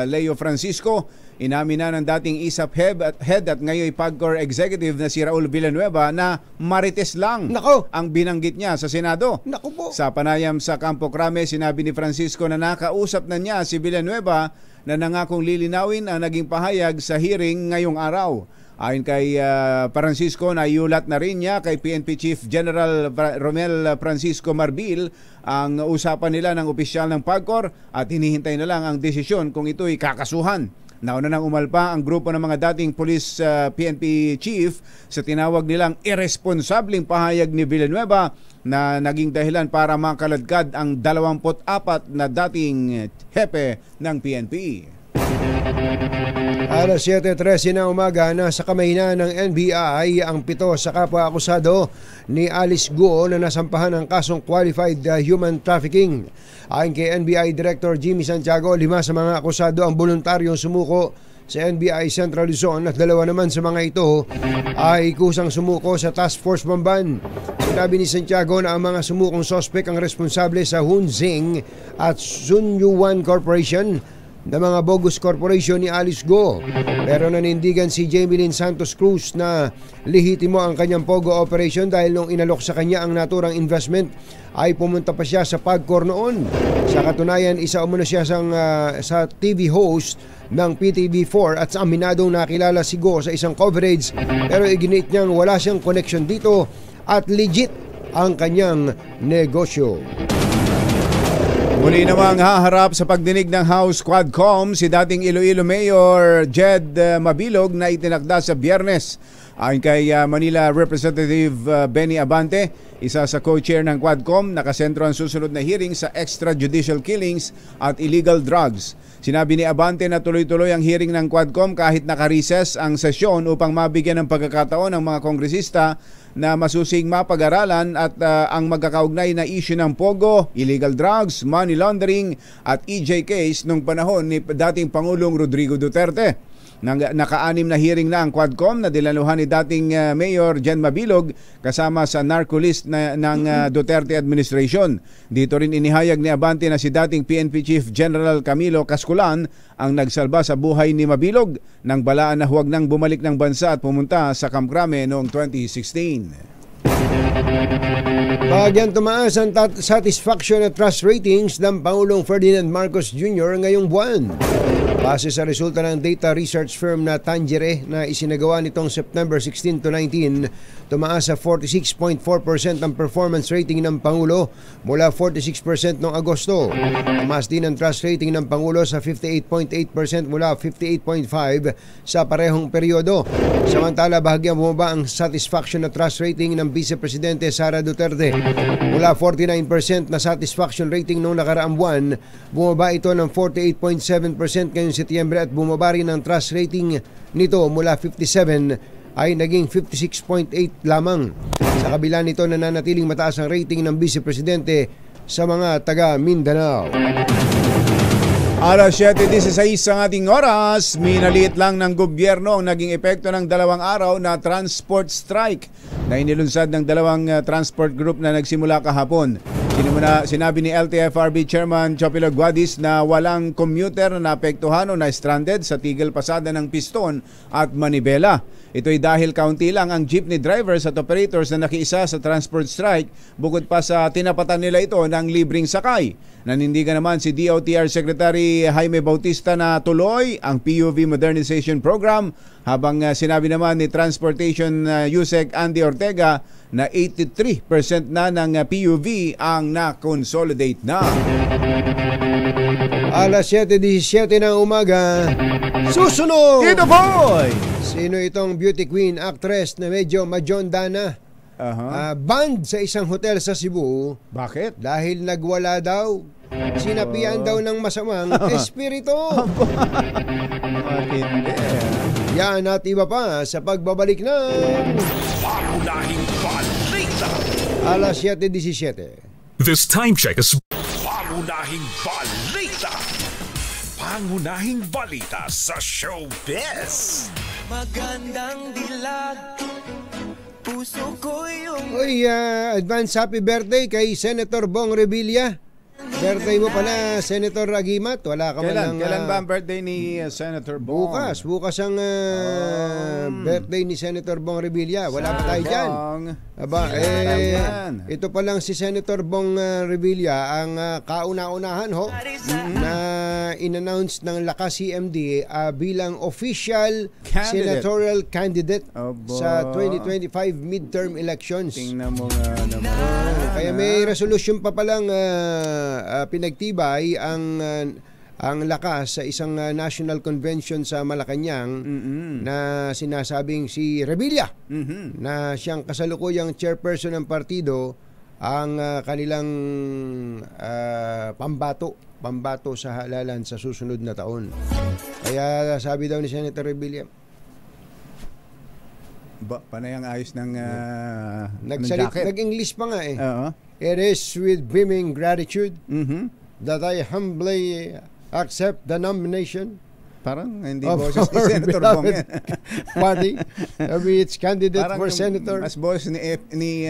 Leo Francisco, inamin na ng dating ISAP head at ngayon PAGCOR executive na si Raul Villanueva na marites lang ang binanggit niya sa Senado. Sa panayam sa Campo Crame, sinabi ni Francisco na nakausap na niya si Villanueva na nangakong lilinawin ang naging pahayag sa hearing ngayong araw. Ayon kay Francisco, naiulat na rin niya kay PNP Chief General Romel Francisco Marbil ang usapan nila ng opisyal ng PAGCOR at hinihintay na lang ang desisyon kung ito'y kakasuhan. Nauna nang umalpa ang grupo ng mga dating police PNP chief sa tinawag nilang irresponsableng pahayag ni Villanueva na naging dahilan para makaladkad ang 24 na dating hepe ng PNP. Alas 7:13 ng umaga, nasa kamay na ng NBI ang 7 sa kapwa-akusado ni Alice Guo na nasampahan ng kasong qualified human trafficking. Ayon kay NBI Director Jimmy Santiago, 5 sa mga akusado ang voluntaryong sumuko sa NBI Central Luzon at 2 naman sa mga ito ay kusang sumuko sa Task Force Bamban. Sinabi ni Santiago na ang mga sumukong sospek ang responsable sa Hunzing at Sunyuan Corporation na mga bogus corporation ni Alice Guo. Pero nanindigan si Jamie Lynn Santos Cruz na lehitimo ang kanyang pogo operation dahil nung inalok sa kanya ang naturang investment ay pumunta pa siya sa PAGCOR noon. Sa katunayan, isa umano siya sa TV host ng PTV4 at sa aminadong nakilala si Guo sa isang coverage, pero iginit niyang wala siyang connection dito at legit ang kanyang negosyo. Muli namang haharap sa pagdinig ng House Quadcom si dating Iloilo Mayor Jed Mabilog na itinakda sa Biyernes. Ayon kay Manila Representative Benny Abante, isa sa co-chair ng Quadcom, nakasentro ang susunod na hearing sa extrajudicial killings at illegal drugs. Sinabi ni Abante na tuloy-tuloy ang hearing ng Quadcom kahit naka-recess ang sesyon upang mabigyan ng pagkakataon ng mga kongresista na masusing mapag-aralan at ang magkakaugnay na issue ng pogo, illegal drugs, money laundering at EJ case nung panahon ni dating Pangulong Rodrigo Duterte. Naka-anim na hearing na ang Quadcom na dilaluhan ni dating Mayor Jen Mabilog kasama sa narco list ng Duterte administration. Dito rin inihayag ni Abante na si dating PNP Chief General Camilo Casculan ang nagsalba sa buhay ni Mabilog nang balaan na huwag nang bumalik ng bansa at pumunta sa Camp Crame noong 2016. Bagyang tumaas ang satisfaction at trust ratings ng Pangulong Ferdinand Marcos Jr. ngayong buwan. Base sa resulta ng data research firm na Tangere na isinagawa nitong September 16 to 19, tumaas sa 46.4% ang performance rating ng Pangulo mula 46% noong Agosto. Tumaas din ang trust rating ng Pangulo sa 58.8% mula 58.5% sa parehong peryodo. Samantala, bahagyang bumaba ang satisfaction at trust rating ng Vice Presidente Sara Duterte. Mula 49% na satisfaction rating noong nakaraang buwan, bumaba ito ng 48.7% ngayong Setyembre at bumaba rin ang trust rating nito mula 57 ay naging 56.8 lamang. Sa kabila nito, nananatiling mataas ang rating ng Vice Presidente sa mga taga Mindanao. Alas 7:16 ang ating oras. Minaliit lang ng gobyerno ang naging epekto ng 2 araw na transport strike na inilunsad ng 2 transport group na nagsimula kahapon. Sinabi ni LTFRB Chairman Chopilo Guadis na walang commuter na naapektuhan o na-stranded sa tigil pasada ng Piston at Manibela. Ito'y dahil kaunti lang ang jeepney drivers at operators na nakiisa sa transport strike bukod pa sa tinapatan nila ito ng libreng sakay. Nanindigan naman si DOTR Secretary Jaime Bautista na tuloy ang PUV Modernization Program habang sinabi naman ni Transportation USEC Andy Ortega na 83% na ng PUV ang na-consolidate na. Alas 7:17 ng umaga. Susunod! Tito Boy! Sino itong beauty queen actress na medyo majonda na? Banned sa isang hotel sa Cebu. Bakit? Dahil nagwala daw. Sinapian daw ng masamang espiritu. Matindi. Yan at iba pa sa pagbabalik ng Pangunahing balita. Alas 7:17. This time check is Pangunahing balita. pangunahing balita sa showbiz. Magandang dilag, puso ko yung... Uy, advance happy birthday kay Senator Bong Revilla. Birthday mo pala, Senator Agimat. Wala ka man Kailan ba ang birthday ni Senator Bong? Bukas ang birthday ni Senator Bong Revilla. Wala pa tayo dyan. Aba, ito pa lang si Senator Bong Revilla ang kauna-unahan na in-announce ng Lakas CMD bilang official senatorial candidate sa 2025 midterm elections. Tingnan mo nga naman. Kaya may resolution pa palang pinagtibay ang Lakas sa isang national convention sa Malacanang na sinasabing si Revilla na siyang kasalukuyang chairperson ng partido ang kanilang pambato sa halalan sa susunod na taon. Kaya sabi daw ni Senator Revilla, panay ang ayos ng nag-English pa nga eh. It is with beaming gratitude that I humbly accept the nomination. Parang hindi boses ni Senator Bong yan. Party its candidate for senator. Mas boss ni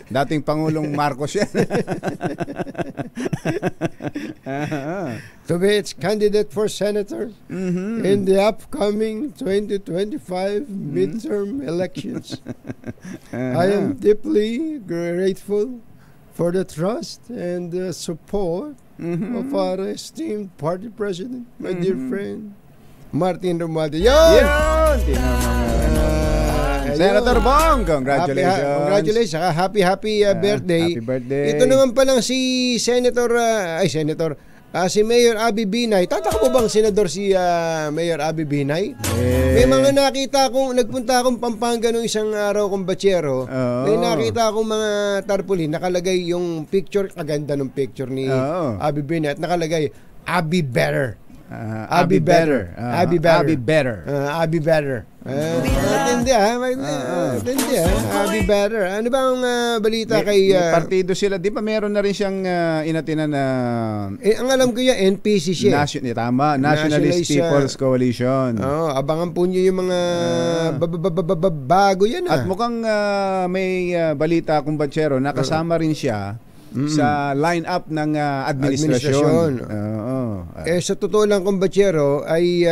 dating Pangulong Marcos yan. To be its candidate for senator in the upcoming 2025 midterm elections. I am deeply grateful for the trust and the support of our esteemed party president, my dear friend, Martin Romualdez. Yun! Senator Bong, congratulations. Congratulations. Happy birthday. Happy birthday. Ito naman palang si si Mayor Abby Binay. Tatakbo bang senador si Mayor Abby Binay? May mga nakita akong, nagpunta akong Pampanga nung isang araw kong batyero. May nakita akong mga tarpaulin, nakalagay yung picture, kaganda ng picture ni Abby Binay at nakalagay, Abby better. Abby better. Abby better. Abby better. Matindi Abby better. Ano ba ang balita kay... partido sila. Di ba meron na rin siyang inatinan na... ang alam ko yan, NPC siya. Tama. Nationalist People's Coalition. Abangan po nyo yung mga bago yan. At mukhang may balita kung batsero, nakasama rin siya sa line-up ng administrasyon. Sa totoo lang, kumbatsero, ay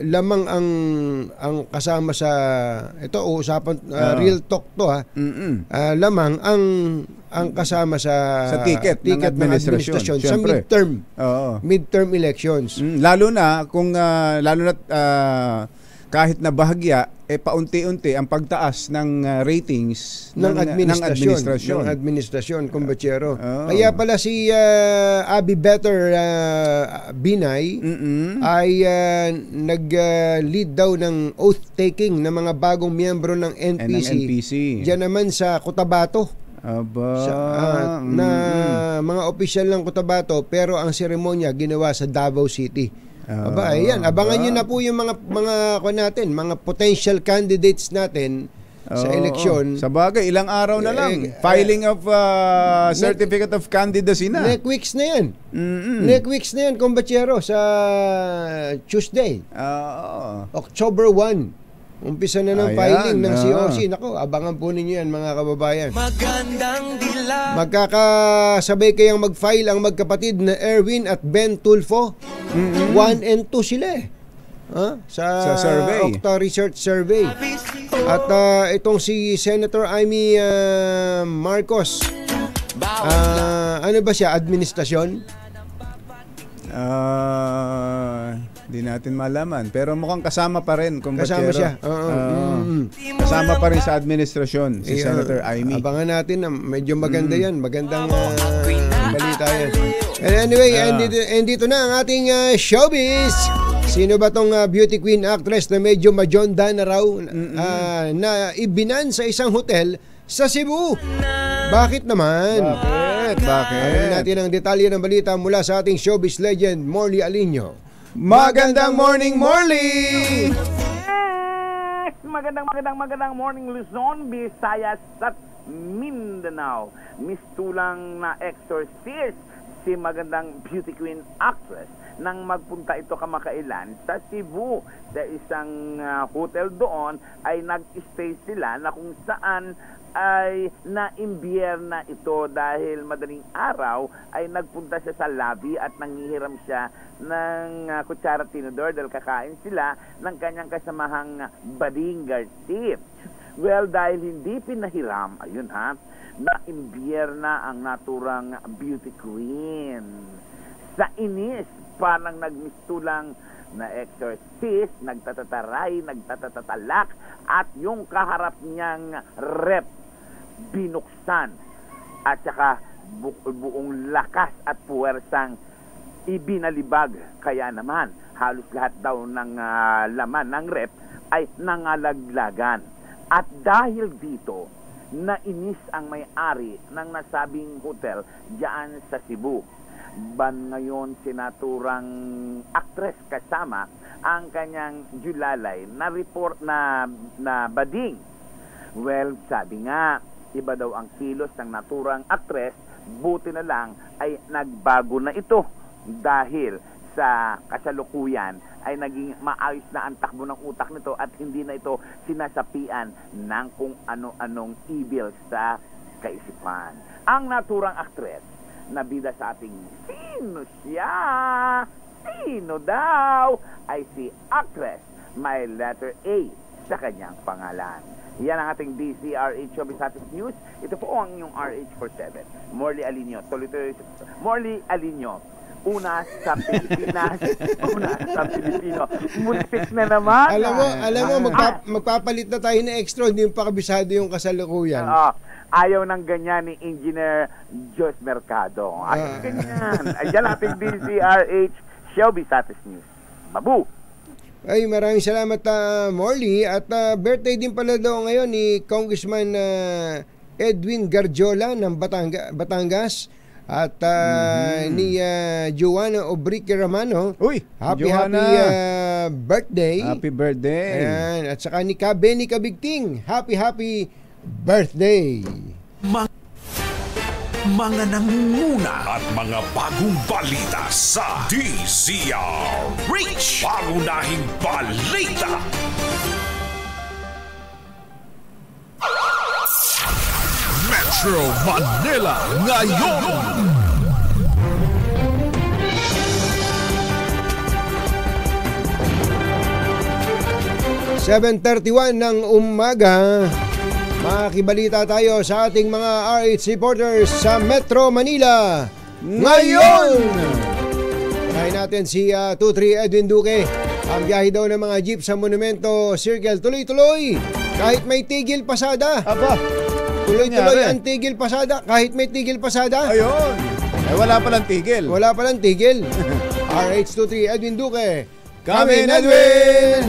lamang ang kasama sa ito, usapan real talk to lamang ang kasama sa ticket ng administrasyon sa midterm elections. Lalo na kahit na bahagya, paunti-unti ang pagtaas ng ratings ng administrasyon, kumbatsero. Kaya pala si Abby Better Binay ay nag-lead daw ng oath-taking ng mga bagong miyembro ng NPC. Diyan naman sa Cotabato. Na mga opisyal ng Cotabato, pero ang seremonya ginawa sa Davao City. Ayan, abangan nyo na po yung mga potential candidates natin sa eleksyon. Sa bagay, ilang araw na lang. Filing of Certificate of Candidacy na. Next weeks na yan. Next weeks na yan, kumbatsero, sa Tuesday. October 1. Umpisa na ng filing ng COC. Nako, abangan po ninyo yan, mga kababayan. Magandang dilag. Magkakasabay kayang mag-file ang magkapatid na Erwin at Ben Tulfo. 1 and 2 sila sa survey. Octa Research Survey. At itong si Senator Amy Marcos, ano ba siya? Administrasyon? Hindi natin malaman. Pero mukhang kasama pa rin. Kasama siya. Kasama pa rin sa administrasyon si Senator Amy. Abangan natin. Medyo maganda yan. Magandang balita yan. And anyway, dito na ang ating showbiz. Sino ba tong beauty queen actress na medyo majonda na raw na ibinan sa isang hotel sa Cebu? Bakit naman? Bakit? Alamin natin ang detalye ng balita mula sa ating showbiz legend, Morley Alinio. Magandang morning, Morley! Yes! Magandang morning, Luzon, Visayas at Mindanao. Mistulang na exorcist si magandang beauty queen actress nang magpunta ito kamakailan sa Cebu. Sa isang hotel doon ay nag-stay sila na kung saan ay naimbierna ito dahil madaling araw ay nagpunta siya sa lobby at nanghihiram siya ng kutsara tinidor dahil kakain sila ng kanyang kasamahang Bading Garcia. Well, dahil hindi pinahiram, ayun ha, naimbierna ang naturang beauty queen. Sa inis, parang nagmistulang na exorcist, nagtatataray, nagtatatalak, at yung kaharap niyang rep, binuksan. At saka buong lakas at puwersang ibinalibag. Kaya naman, halos lahat daw ng laman ng rep ay nangalaglagan. At dahil dito, nainis ang may-ari ng nasabing hotel diyan sa Cebu. Ban ngayon sinaturang actress kasama ang kanyang julalay na report na bading. Well, sabi nga, iba daw ang kilos ng naturang actress, buti na lang ay nagbago na ito dahil sa kasalukuyan ay naging maayos na ang takbo ng utak nito at hindi na ito sinasapian ng kung ano-anong evil sa kaisipan. Ang naturang actress na bida sa ating sino siya? Sino daw? Ay si actress may letter A sa kanyang pangalan. Yan ang ating DCRH Showbiz News. Ito po ang inyong RH47. Morley Alinio. Tuloy-tuloy. Morley Alinio. Una sa Pilipinas, una sa Pilipino. Muntik na naman. Alam mo, magpapalit na tayo ng extra, hindi pa kabisado yung kasalukuyan. Ayaw ng ganyan ni Engineer Jos Mercado. Ayaw ganyan. Ayan ating DCRH Showbiz News. Babu! Ay, maraming salamat, Morley. At birthday din pala daw ngayon ni Congressman Edwin Garjola ng Batangas. At ni Joanna Obrique Ramano. Uy, happy birthday. Happy birthday. Ayan. At saka ni Benny Kabigting. Happy birthday. Mga nangunguna at mga bagong balita sa DCRH. Pangunahing balita. Metro Manila ngayon. 7:31 ng umaga. Makibalita tayo sa ating mga RH reporters sa Metro Manila ngayon. Unahin natin si 2-3 Edwin Duque. Ang biyahe daw ng mga jeep sa Monumento Circle tuloy-tuloy kahit may tigil pasada. Aba, tuloy-tuloy ang tigil pasada kahit may tigil pasada. Ayun. Wala palang tigil. Wala palang tigil. RH23 Edwin Duque. Kami Edwin!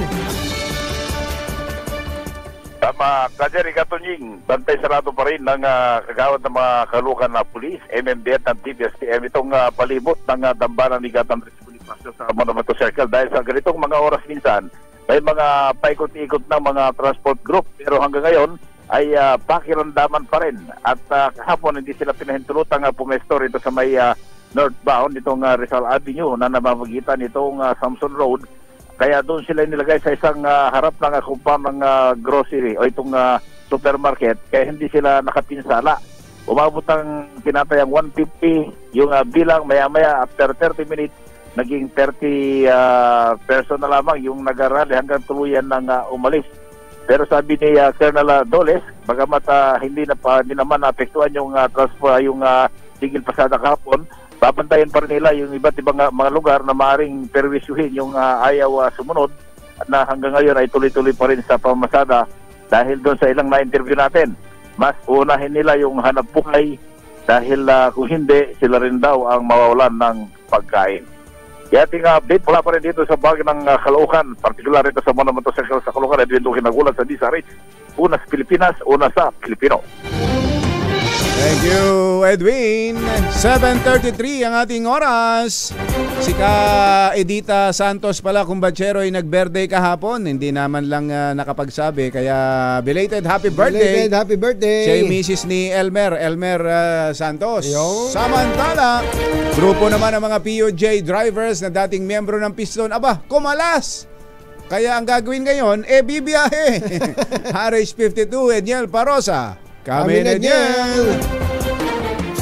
Tama, Kajeri Katunying, bantay sarado pa rin ng kagawad ng mga kalukan na pulis, MMDF at TPSPM itong palibot ng dambanan ni Gatang Bonifacio sa Monumento Circle dahil sa ganitong mga oras minsan may mga paikot-ikot ng mga transport group pero hanggang ngayon ay pakiramdaman pa rin at kahapon hindi sila pinahintulutang pumesto rito sa may northbound itong Rizal Avenue na namamagitan itong Samson Road. Kaya doon sila nilagay sa isang harap ng compound ng grocery o itong supermarket kaya hindi sila nakapinsala. Umabot ang tinatayang 150 yung bilang maya-maya after 30 minutes naging 30 person na lamang yung nag-arali hanggang tuluyan ng umalis. Pero sabi ni Colonel Doles, bagamat hindi naman naapektuhan yung transfer yung tigil pasada kahapon, babantayan pa rin nila yung iba't ibang mga lugar na maaaring perwisyuhin yung ayaw sumunod na hanggang ngayon ay tuloy-tuloy pa rin sa pamasada dahil doon sa ilang na-interview natin. Mas unahin nila yung hanap buhay dahil kung hindi, sila rin daw ang mawawalan ng pagkain. Kaya ating update mula pa rin dito sa bagay ng Caloocan, partikular ito sa Monumento Circle sa Caloocan, Edwin Duque nagulat sa DCRH. Una sa Pilipinas, una sa Pilipino. Thank you, Edwin. 7:33 ang ating oras. Si Ka Edita Santos pala, kumbatsero, ay nag-birthday kahapon. Hindi naman lang nakapagsabi. Kaya belated happy birthday. Belated happy birthday. Siya ay misis ni Elmer Santos. Samantala, grupo naman ng mga POJ drivers na dating miyembro ng Piston, kumalas. Kaya ang gagawin ngayon, bibiyahe. RH52, Edniel Parosa. Kami na Edniel.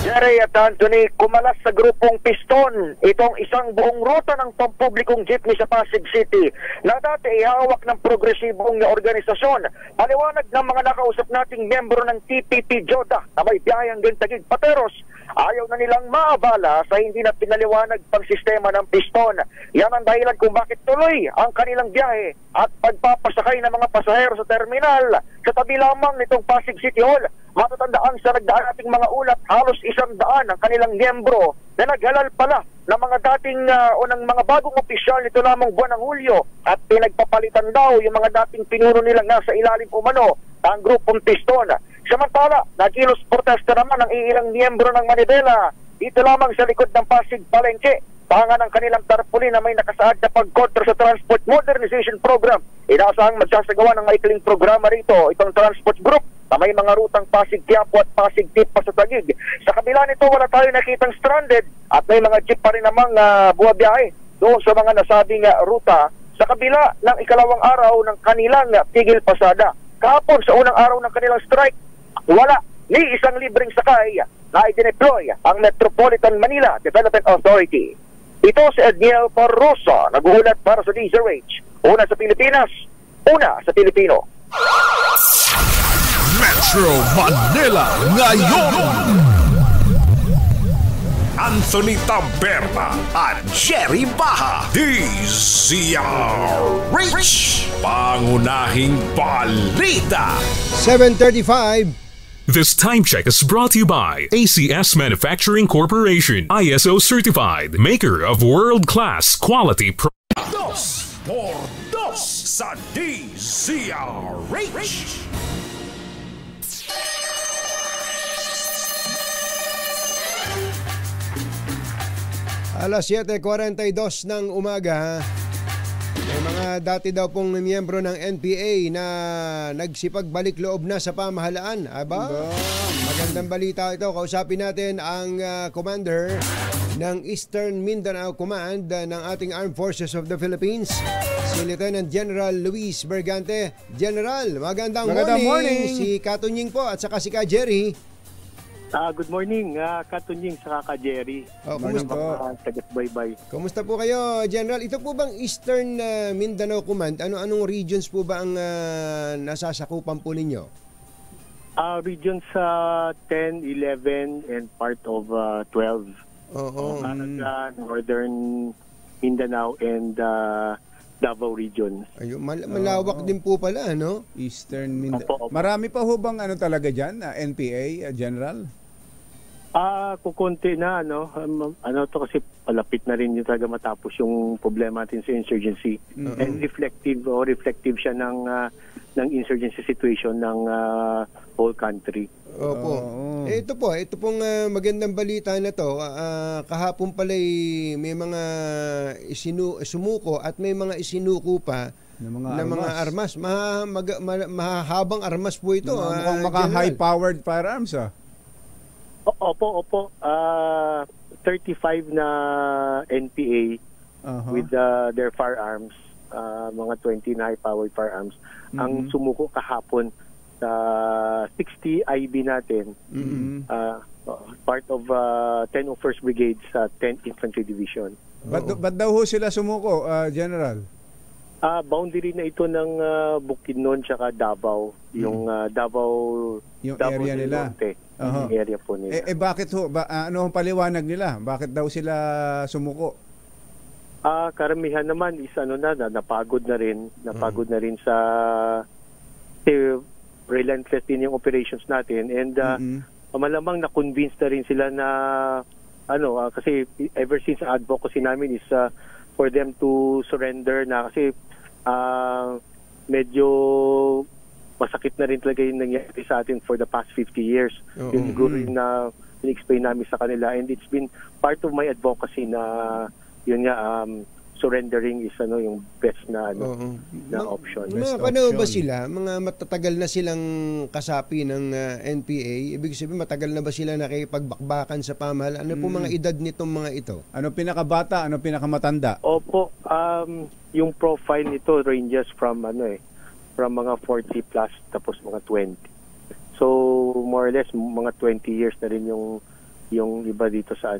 Jerry at Anthony, kumalas sa grupong Piston itong isang buong ruta ng pampublikong jeepney sa Pasig City na dati ay hawak ng progresibong organisasyon. Paliwanag ng mga nakausap nating miyembro ng TPP Joda na may biyayang Gintagig Pateros, ayaw na nilang maabala sa hindi na pinaliwanag pang sistema ng Piston. Yan ang dahilan kung bakit tuloy ang kanilang biyahe at pagpapasakay ng mga pasahero sa terminal sa tabi lamang nitong Pasig City Hall. Matatandaan sa nagdaan nating mga ulat, halos 100 ang kanilang miyembro na naghalal pala ng mga dating o ng mga bagong opisyal nito lamang buwan ng Hulyo at pinagpapalitan daw yung mga dating pinuno nilang nasa ilalim umano ang grupong Piston. Samantala, nagilos protesta naman ang ilang miyembro ng Manibela dito lamang sa likod ng Pasig Palengke. Tanga ng kanilang tarpaulin na may nakasaad na pagkontra sa Transport Modernization Program. Inaasahang magsasagawa ng maikling programa rito itong transport group na may mga rutang Pasig-Quiapo at Pasig-Tip pa sa Taguig. Sa kabila nito, wala tayo nakitang stranded at may mga jeep pa rin namang buwabiyahe doon sa mga nasabing ruta sa kabila ng ikalawang araw ng kanilang tigil pasada. Kahapon sa unang araw ng kanilang strike, wala ni isang libreng sakay na idineploy ang Metropolitan Manila Development Authority. Ito si Edniel Parrosa, nag-uulat para sa DZRH. Una sa Pilipinas, una sa Pilipino. Metro Manila ngayon. Anthony Taberna at Jerry Baha, DZRH, pangunahing balita. 7:35. This time check is brought to you by ACS Manufacturing Corporation, ISO certified, maker of world-class quality products. Dos por dos sa DZRH. Alas 7:42 ng umaga. May mga dati daw pong miyembro ng NPA na nagsipagbalik loob na sa pamahalaan. Magandang balita ito. Kausapin natin ang commander ng Eastern Mindanao Command ng ating Armed Forces of the Philippines, si Lieutenant General Luis Bergante. General, magandang morning. Si Katunying po at saka si Ka Jerry. Good morning, Katunying sa Jerry. Kumusta? Bye-bye. Kumusta po kayo, General? Ito po bang Eastern Mindanao Command? Anong regions po ba ang nasasakupan po ninyo? Regions 10, 11, and part of 12. Canada, Northern Mindanao, and Davao regions. Ayun, malawak din po pala, no? Eastern Mindanao. Marami pa ho bang talaga dyan, NPA, General? Kukunti na, to kasi palapit na rin yung talaga matapos yung problema natin sa insurgency. And reflective siya ng insurgency situation ng whole country. Opo. Ito pong magandang balita na to. Kahapon pala may mga sumuko at may mga isinuko pa na mga armas. Mahahabang armas po ito. Mukhang maka-high-powered firearms, Opo. 35 na NPA with their firearms, mga 20 na high-powered firearms. Ang sumuko kahapon sa 60 IB natin, part of 10 of 1st Brigade sa 10th Infantry Division. Ba't daw ho sila sumuko, General? Boundary na ito ng Bukidnon tsaka Davao. Yung Davao area nila. Yung area po nila. Bakit ho? Ano ang paliwanag nila? Bakit daw sila sumuko? Karamihan naman is napagod na rin. Napagod na rin sa relentless din yung operations natin. And malamang na-convince na rin sila na kasi ever since advocacy namin is for them to surrender na kasi medyo masakit na rin talaga yung nangyari sa atin for the past 50 years. Yung siguro na in-explain namin sa kanila, and it's been part of my advocacy na yun nga, surrendering is yung best na na option. Paano ba sila? Mga matatagal na silang kasapi ng NPA? Ibig sabihin, matagal na ba sila nakipagbakbakan sa pamahalaan? Ano po mga edad nitong mga ito? Ano pinakabata? Ano pinakamatanda? Opo, yung profile nito ranges from from mga 40 plus tapos mga 20. So more or less mga 20 years na rin yung iba dito sa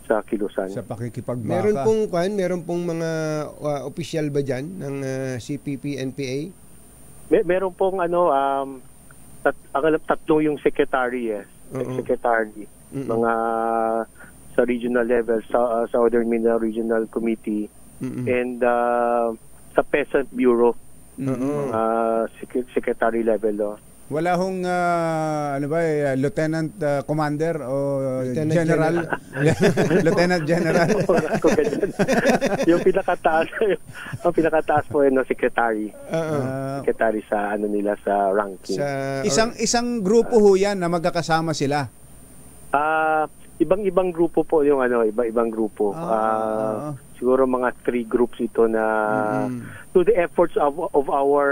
sa kilusan. Sa pakikipagbaka. Meron pong mga opisyal ba diyan ng CPP NPA? Meron pong tatlo yung secretary secretary mga sa regional level sa Southern Mindanao Regional Committee and sa Peasant Bureau secretary level. Wala hong lieutenant commander o general lieutenant general. Yung pinakataas po secretary. Secretary sa nila sa ranking. Isang grupo ho yan na magkakasama sila. Ibang grupo po yung iba-ibang grupo. Siguro mga 3 groups ito na to the efforts of our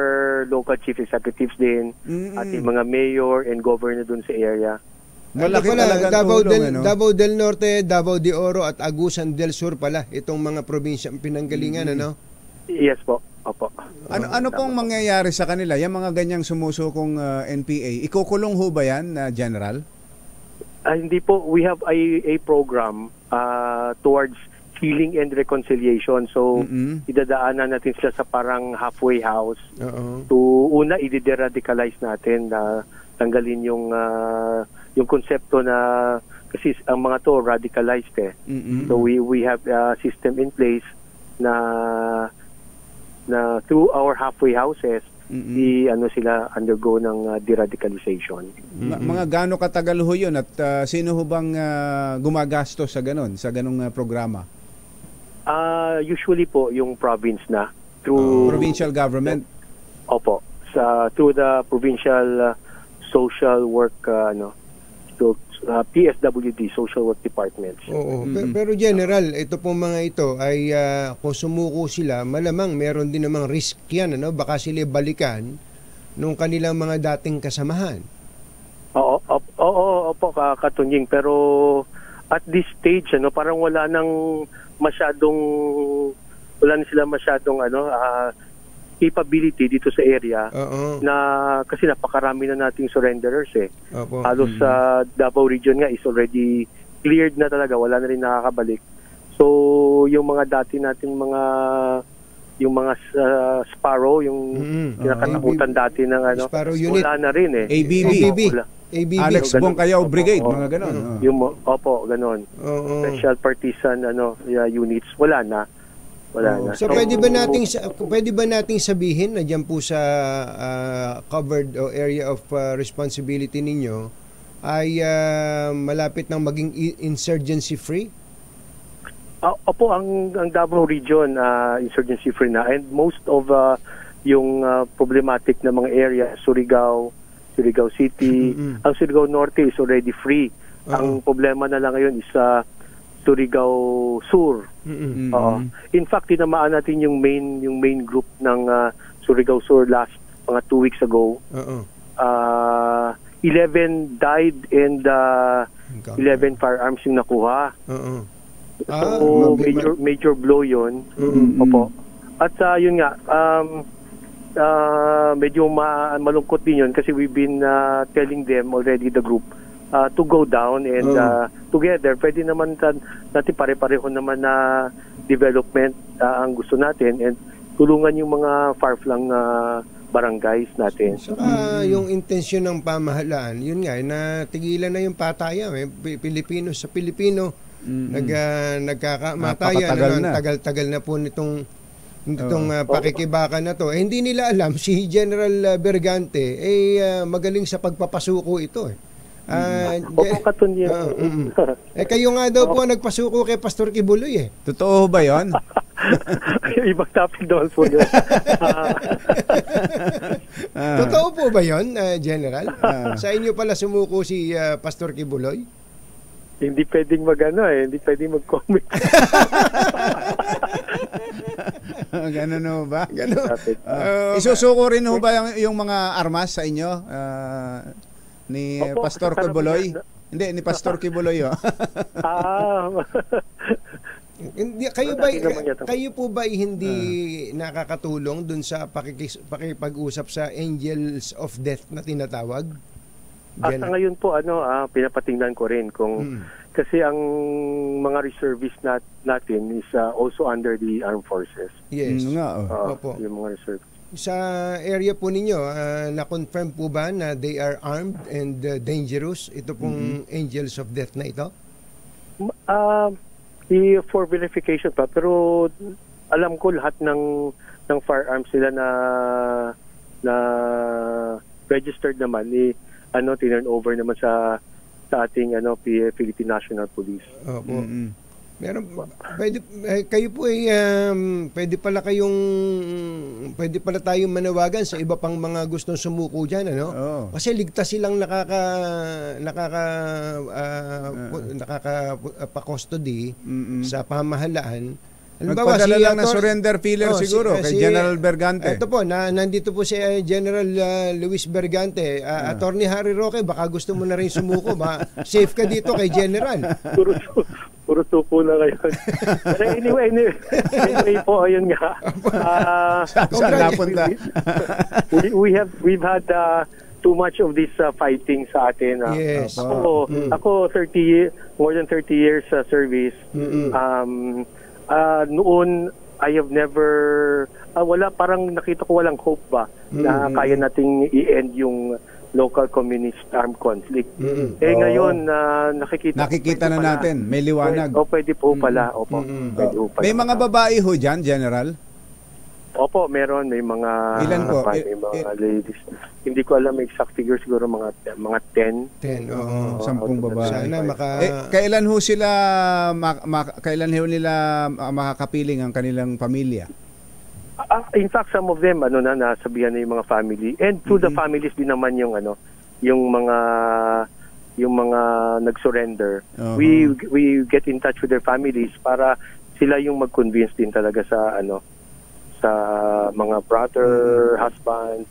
local chief executives din at yung mga mayor and governor dun sa area. Malaki talaga Davao del Norte, Davao de Oro at Agusan del Sur pala itong mga probinsya pinanggalingan Yes po. Opo. Ano pong mangyayari sa kanila? Yung mga ganyang sumusukong NPA, ikukulong ho ba yan, General? Hindi po. We have a program towards healing and reconciliation. So, idadaanan natin sila sa parang halfway house. Una, i-de-radicalize natin na tanggalin yung konsepto na kasi ang mga to radicalized So, we have a system in place na through our halfway houses, sila undergo ng de-radicalization. Mga gaano katagal ho yun at sino ho bang gumagastos sa ganong programa? Usually po yung province na through provincial government. Opo, through the provincial social work PSWD, social work departments. Pero general, ito pong mga ito ay kung sumuko sila, malamang meron din namang risk yan, baka sila balikan nung kanilang mga dating kasamahan. Opo, Katunying, pero at this stage parang wala na sila masyadong capability dito sa area na kasi napakarami na nating surrenderers halos sa Davao region nga is already cleared na talaga, wala na rin nakakabalik. So yung mga dati nating yung mga Sparrow, yung kinakatakutan dati ng wala na rin ABB. Alex Bongkayaw Brigade, mga ganon. Ganon. Special partisan units, wala na. So pwede ba nating sabihin na diyan po sa covered area of responsibility ninyo ay malapit nang maging insurgency free? Opo, ang Davao region insurgency free na, and most of yung problematic na mga area, Surigao City, ang Surigao Norte is already free. Ang problema na lang ngayon is Surigao Sur. In fact, tinamaan natin yung main group ng Surigao Sur last mga 2 weeks ago. 11 died and 11 firearms yung nakuha. So major blow yun. Opo. At yun nga, medyo malungkot din yun kasi we've been telling them already, the group, to go down and together, pwede naman natin pare-pareho naman na development ang gusto natin, and tulungan yung mga far-flung barangays natin. Saka yung intensyon ng pamahalaan, yun nga, natigilan na yung patayan. Pilipino sa Pilipino, nagkakamatayan. Tagal-tagal na po nitong pakikibaka na to. Hindi nila alam, si General Bergante magaling sa pagpapasuko ito. Kayo nga daw po nagpasuko kay Pastor Kibuloy. Totoo ba yon? Ibang topic naman po yun. Totoo po ba yun, General? Sa inyo pala sumuko si Pastor Kibuloy? Hindi pwedeng hindi pwedeng mag-comment. Ganun ho ba? Ganun. Isusuko rin ho ba yung mga armas sa inyo? Ni Opo, Pastor Kibuloy? Hindi, ni Pastor Kibuloy. Kayo po ba hindi nakakatulong dun sa pakipag-usap sa Angels of Death na tinatawag? Sa ngayon po pinapatingnan ko rin kung kasi ang mga reservists natin is also under the armed forces. Yes. Opo. Yung mga reservists. Sa area po ninyo, na-confirm po ba na they are armed and dangerous? Ito pong Angels of Death na ito? For verification pa, pero alam ko lahat ng firearms sila na registered naman turn over naman sa ating Philippine National Police. Opo. Meron kayo po pwede pala tayong manawagan sa iba pang mga gustong sumuko diyan, Kasi ligtas silang nakaka-custody sa pamahalaan. Nagpadala lang na surrender filler siguro kay General Bergante. Ito po, nandito po si General Luis Bergante. Attorney Harry Roque, baka gusto mo na rin sumuko. Safe ka dito kay General. Puro suko na ngayon. Pero anyway po, ayun nga. Saan napunta? We've had too much of this fighting sa atin. Yes. Ako more than 30 years service. Noon, I have never, parang nakita ko walang hope ba na kaya nating i-end yung local communist armed conflict. Ngayon, nakikita na natin, may liwanag. Pwede po pala. Opo. Pwede po pala. May mga babae ho dyan, General? Opo, meron. May mga, ilan po? May mga ladies. Hindi ko alam exact figure, siguro mga 10. 10, 10 babae. Sana kailan ho nila makakapiling ang kanilang pamilya? In fact, some of them nasabihan na yung mga family, and through the families din naman yung mga nag-surrender. We get in touch with their families para sila yung mag-convince din talaga sa mga brother, husband,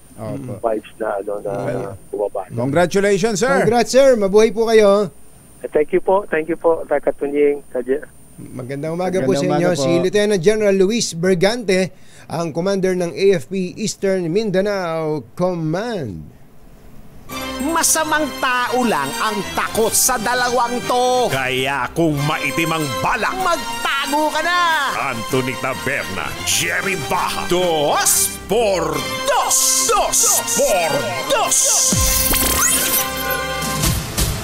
wives na bumaba. Congratulations, sir. Congrats, sir. Mabuhay po kayo. Thank you po, Katunying. Magandang umaga po sa inyo. Si Lieutenant General Luis Bergante, ang commander ng AFP Eastern Mindanao Command. Masamang tao lang ang takot sa dalawang to. Kaya kung maitim ang balak, magtago ka na. Anthony Taberna, Jerry Baja, 2x2. 2x2.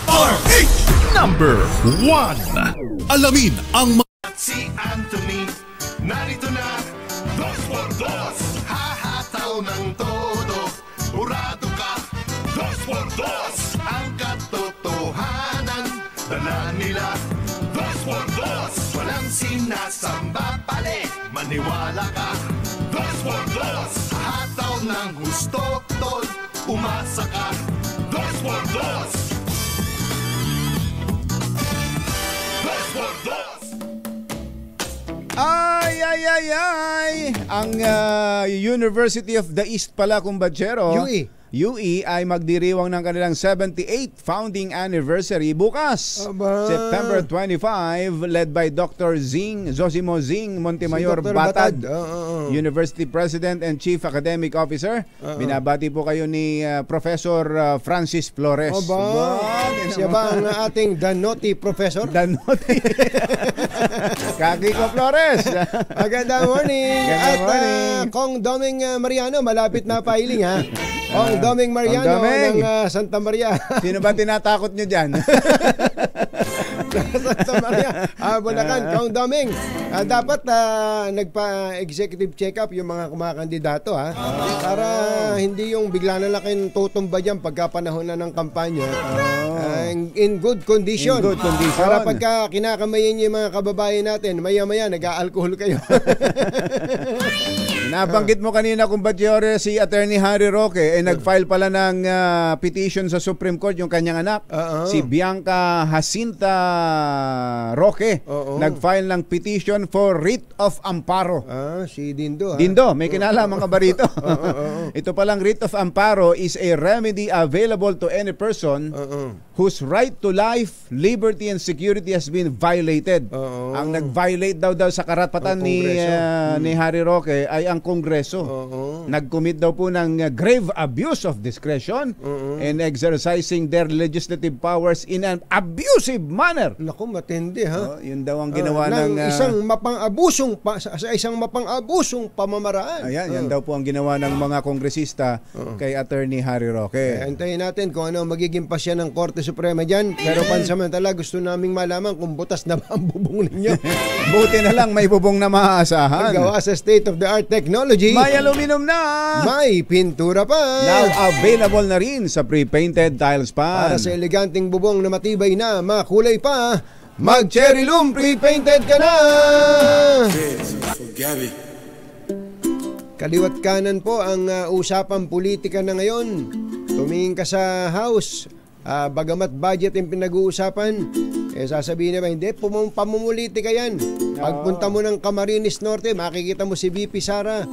RH number 1. Alamin ang si Anthony, narito na 2x2. Hahataw ng todo, urado ka 2x2. Ang katotohanan, dala nila 2x2. Walang sinasamba pali, maniwala ka 2x2. Hataw ng gusto, tol, umasa ka 2x2. Ay! Ang University of the East pala, kumbachero. UE ay magdiriwang ng kanilang 78th founding anniversary bukas. September 25, led by Dr. Zosimo Zing Montemayor Batad, University President and Chief Academic Officer. Binabati po kayo ni Professor Francis Flores. Siya ba ang ating Danoti Professor? Danoti. Kakiko Flores. Magandang morning. Kong Doming Mariano, malapit na filing ha. Kong Doming Mariano ng Santa Maria. Sino ba tinatakot nyo dyan? Santa Maria, Bulacan, Kaung Daming. Dapat nagpa-executive check-up yung mga kumakandidato para hindi yung bigla na laking tutumba dyan pagkapanahon na ng kampanya. In good condition. In good condition. Para pagka kinakamayin yung mga kababayan natin, maya-maya nag-aalkohol kayo. Nabanggit mo kanina kung ba't si Attorney Harry Roque nag-file pala ng petition sa Supreme Court yung kanyang anak. Si Bianca Jacinta Roque nag-file ng petition for writ of amparo. Si Dindo. Dindo, may kinalaman ka ba rito? Ito palang writ of amparo is a remedy available to any person whose right to life, liberty, and security has been violated. Ang nag-violate daw sa karapatan ni Harry Roque ay ang Kongreso. Nag-commit daw po ng grave abuse of discretion and exercising their legislative powers in an abusive manner. Naku, matindi yun daw ang ginawa ng isang mapang-abusong pamamaraan. Ayan, yan daw po ang ginawa ng mga kongresista kay Attorney Harry Roque. Antayin natin kung ano magiging pasya ng Korte Suprema dyan. Pero pansamantala, gusto naming malaman kung butas na ba ang bubong ninyo. Buti na lang may bubong na maaasahan. Gawa sa state-of-the-art technology. May aluminum na. May pintura pa. Now available na rin sa pre-painted tiles pan. Para sa eleganting bubong na matibay na, makulay pa, mag-Cherry Loom pre-painted ka na. Kaliwat kanan po ang usapang politika na ngayon. Tumingin ka sa house, bagamat budget yung pinag-uusapan, sasabihin na ba, hindi, pamumuliti ka yan. Pagpunta mo ng Camarines Norte, makikita mo si VP Sara.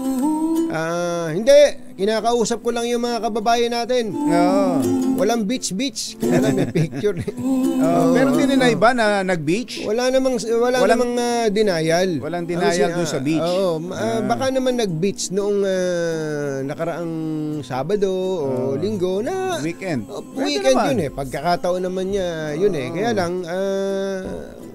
Hindi, kinakausap ko lang yung mga kababayan natin. Walang beach. Kaya lang may picture. Pero dininay ba na nag-beach? Wala namang denial. Walang denial doon sa beach. Baka naman nag-beach noong nakaraang Sabado o Linggo na weekend. Weekend yun pagkakataon naman niya yun Kaya lang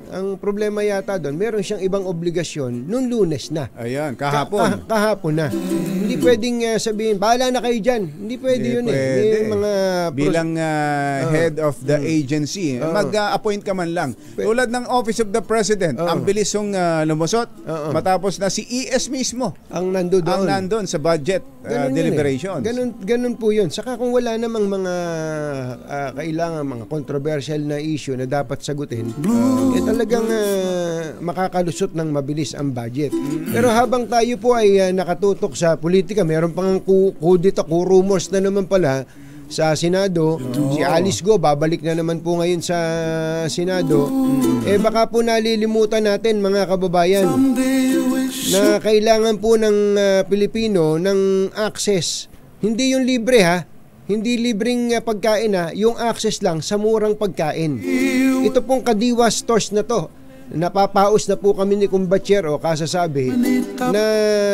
ang problema yata doon, meron siyang ibang obligasyon noong Lunes na. Ayan, kahapon. Kahapon na. Hindi pwedeng sabihin, bahala na kayo dyan. Hindi pwede yun May mga bilang head of the agency, mag-appoint ka man lang. Tulad ng Office of the President, ang bilis yung lumusot. Matapos na si ES mismo ang nandun sa budget deliberations. Ganun po yun. Saka kung wala namang mga kailangan, mga controversial na issue na dapat sagutin, talagang makakalusot ng mabilis ang budget. Pero habang tayo po ay nakatutok sa politika, meron pang rumors na naman pala sa Senado. Si Alice Go, babalik na naman po ngayon sa Senado. Baka po nalilimutan natin, mga kababayan, na kailangan po ng Pilipino ng access. Hindi yung libre hindi libreng pagkain yung access lang sa murang pagkain. Ito pong Kadiwa stores na to, napapaus na po kami ni Kumbatsero kasasabi na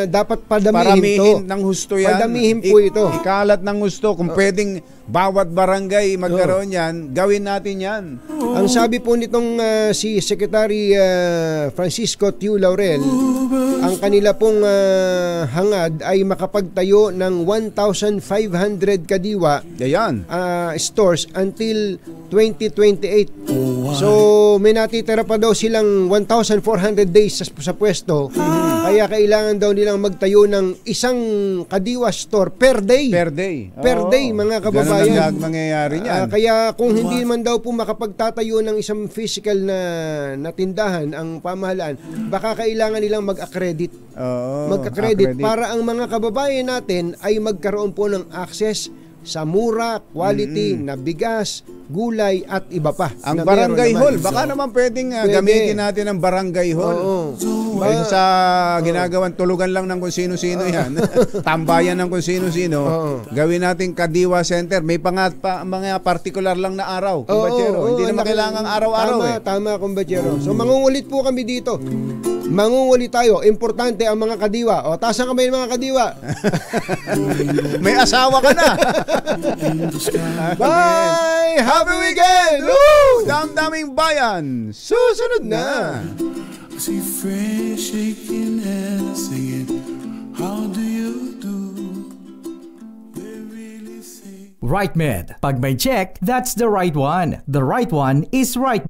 dapat padamihin ng husto yan. Padamihin po ito. Ikalat ng husto. Kung pwedeng bawat barangay magkaroon yan, gawin natin yan. Ang sabi po nitong si Secretary Francisco Tiu Laurel, ang kanila pong hangad ay makapagtayo ng 1,500 Kadiwa stores until 2028. So may natitira pa daw silang 1,400 days sa pwesto. Kaya kailangan daw nilang magtayo ng isang Kadiwa store per day. Per day, mga kababayan. Ganun ang mangyayari niyan. Kaya kung hindi man daw po makapagtatayo ng isang physical na tindahan ang pamahalaan, baka kailangan nilang mag-accredit. Mag-accredit para ang mga kababayan natin ay magkaroon po ng access sa mura, quality na bigas, gulay at iba pa. Ang barangay hall, baka naman pwedeng gamitin natin ang barangay hall. Kaysa sa ginagawang tulugan lang ng kung sino-sino yan. Tambayan ng kung sino-sino. Gawin natin Kadiwa Center. May mga particular lang na araw, Kumbatsero. Hindi naman kailangang araw-araw. Tama, Kumbatsero. So mangungulit po kami dito. Mangungulit tayo. Importante ang mga Kadiwa. Taas ang kamay ng mga Kadiwa. May asawa ka na. Bye! Happy weekend! Woo! Damdaming bayan, susunod na. I see friends shaking and singing, how do you do? Right Med. Pag may check, that's the right one. The right one is Right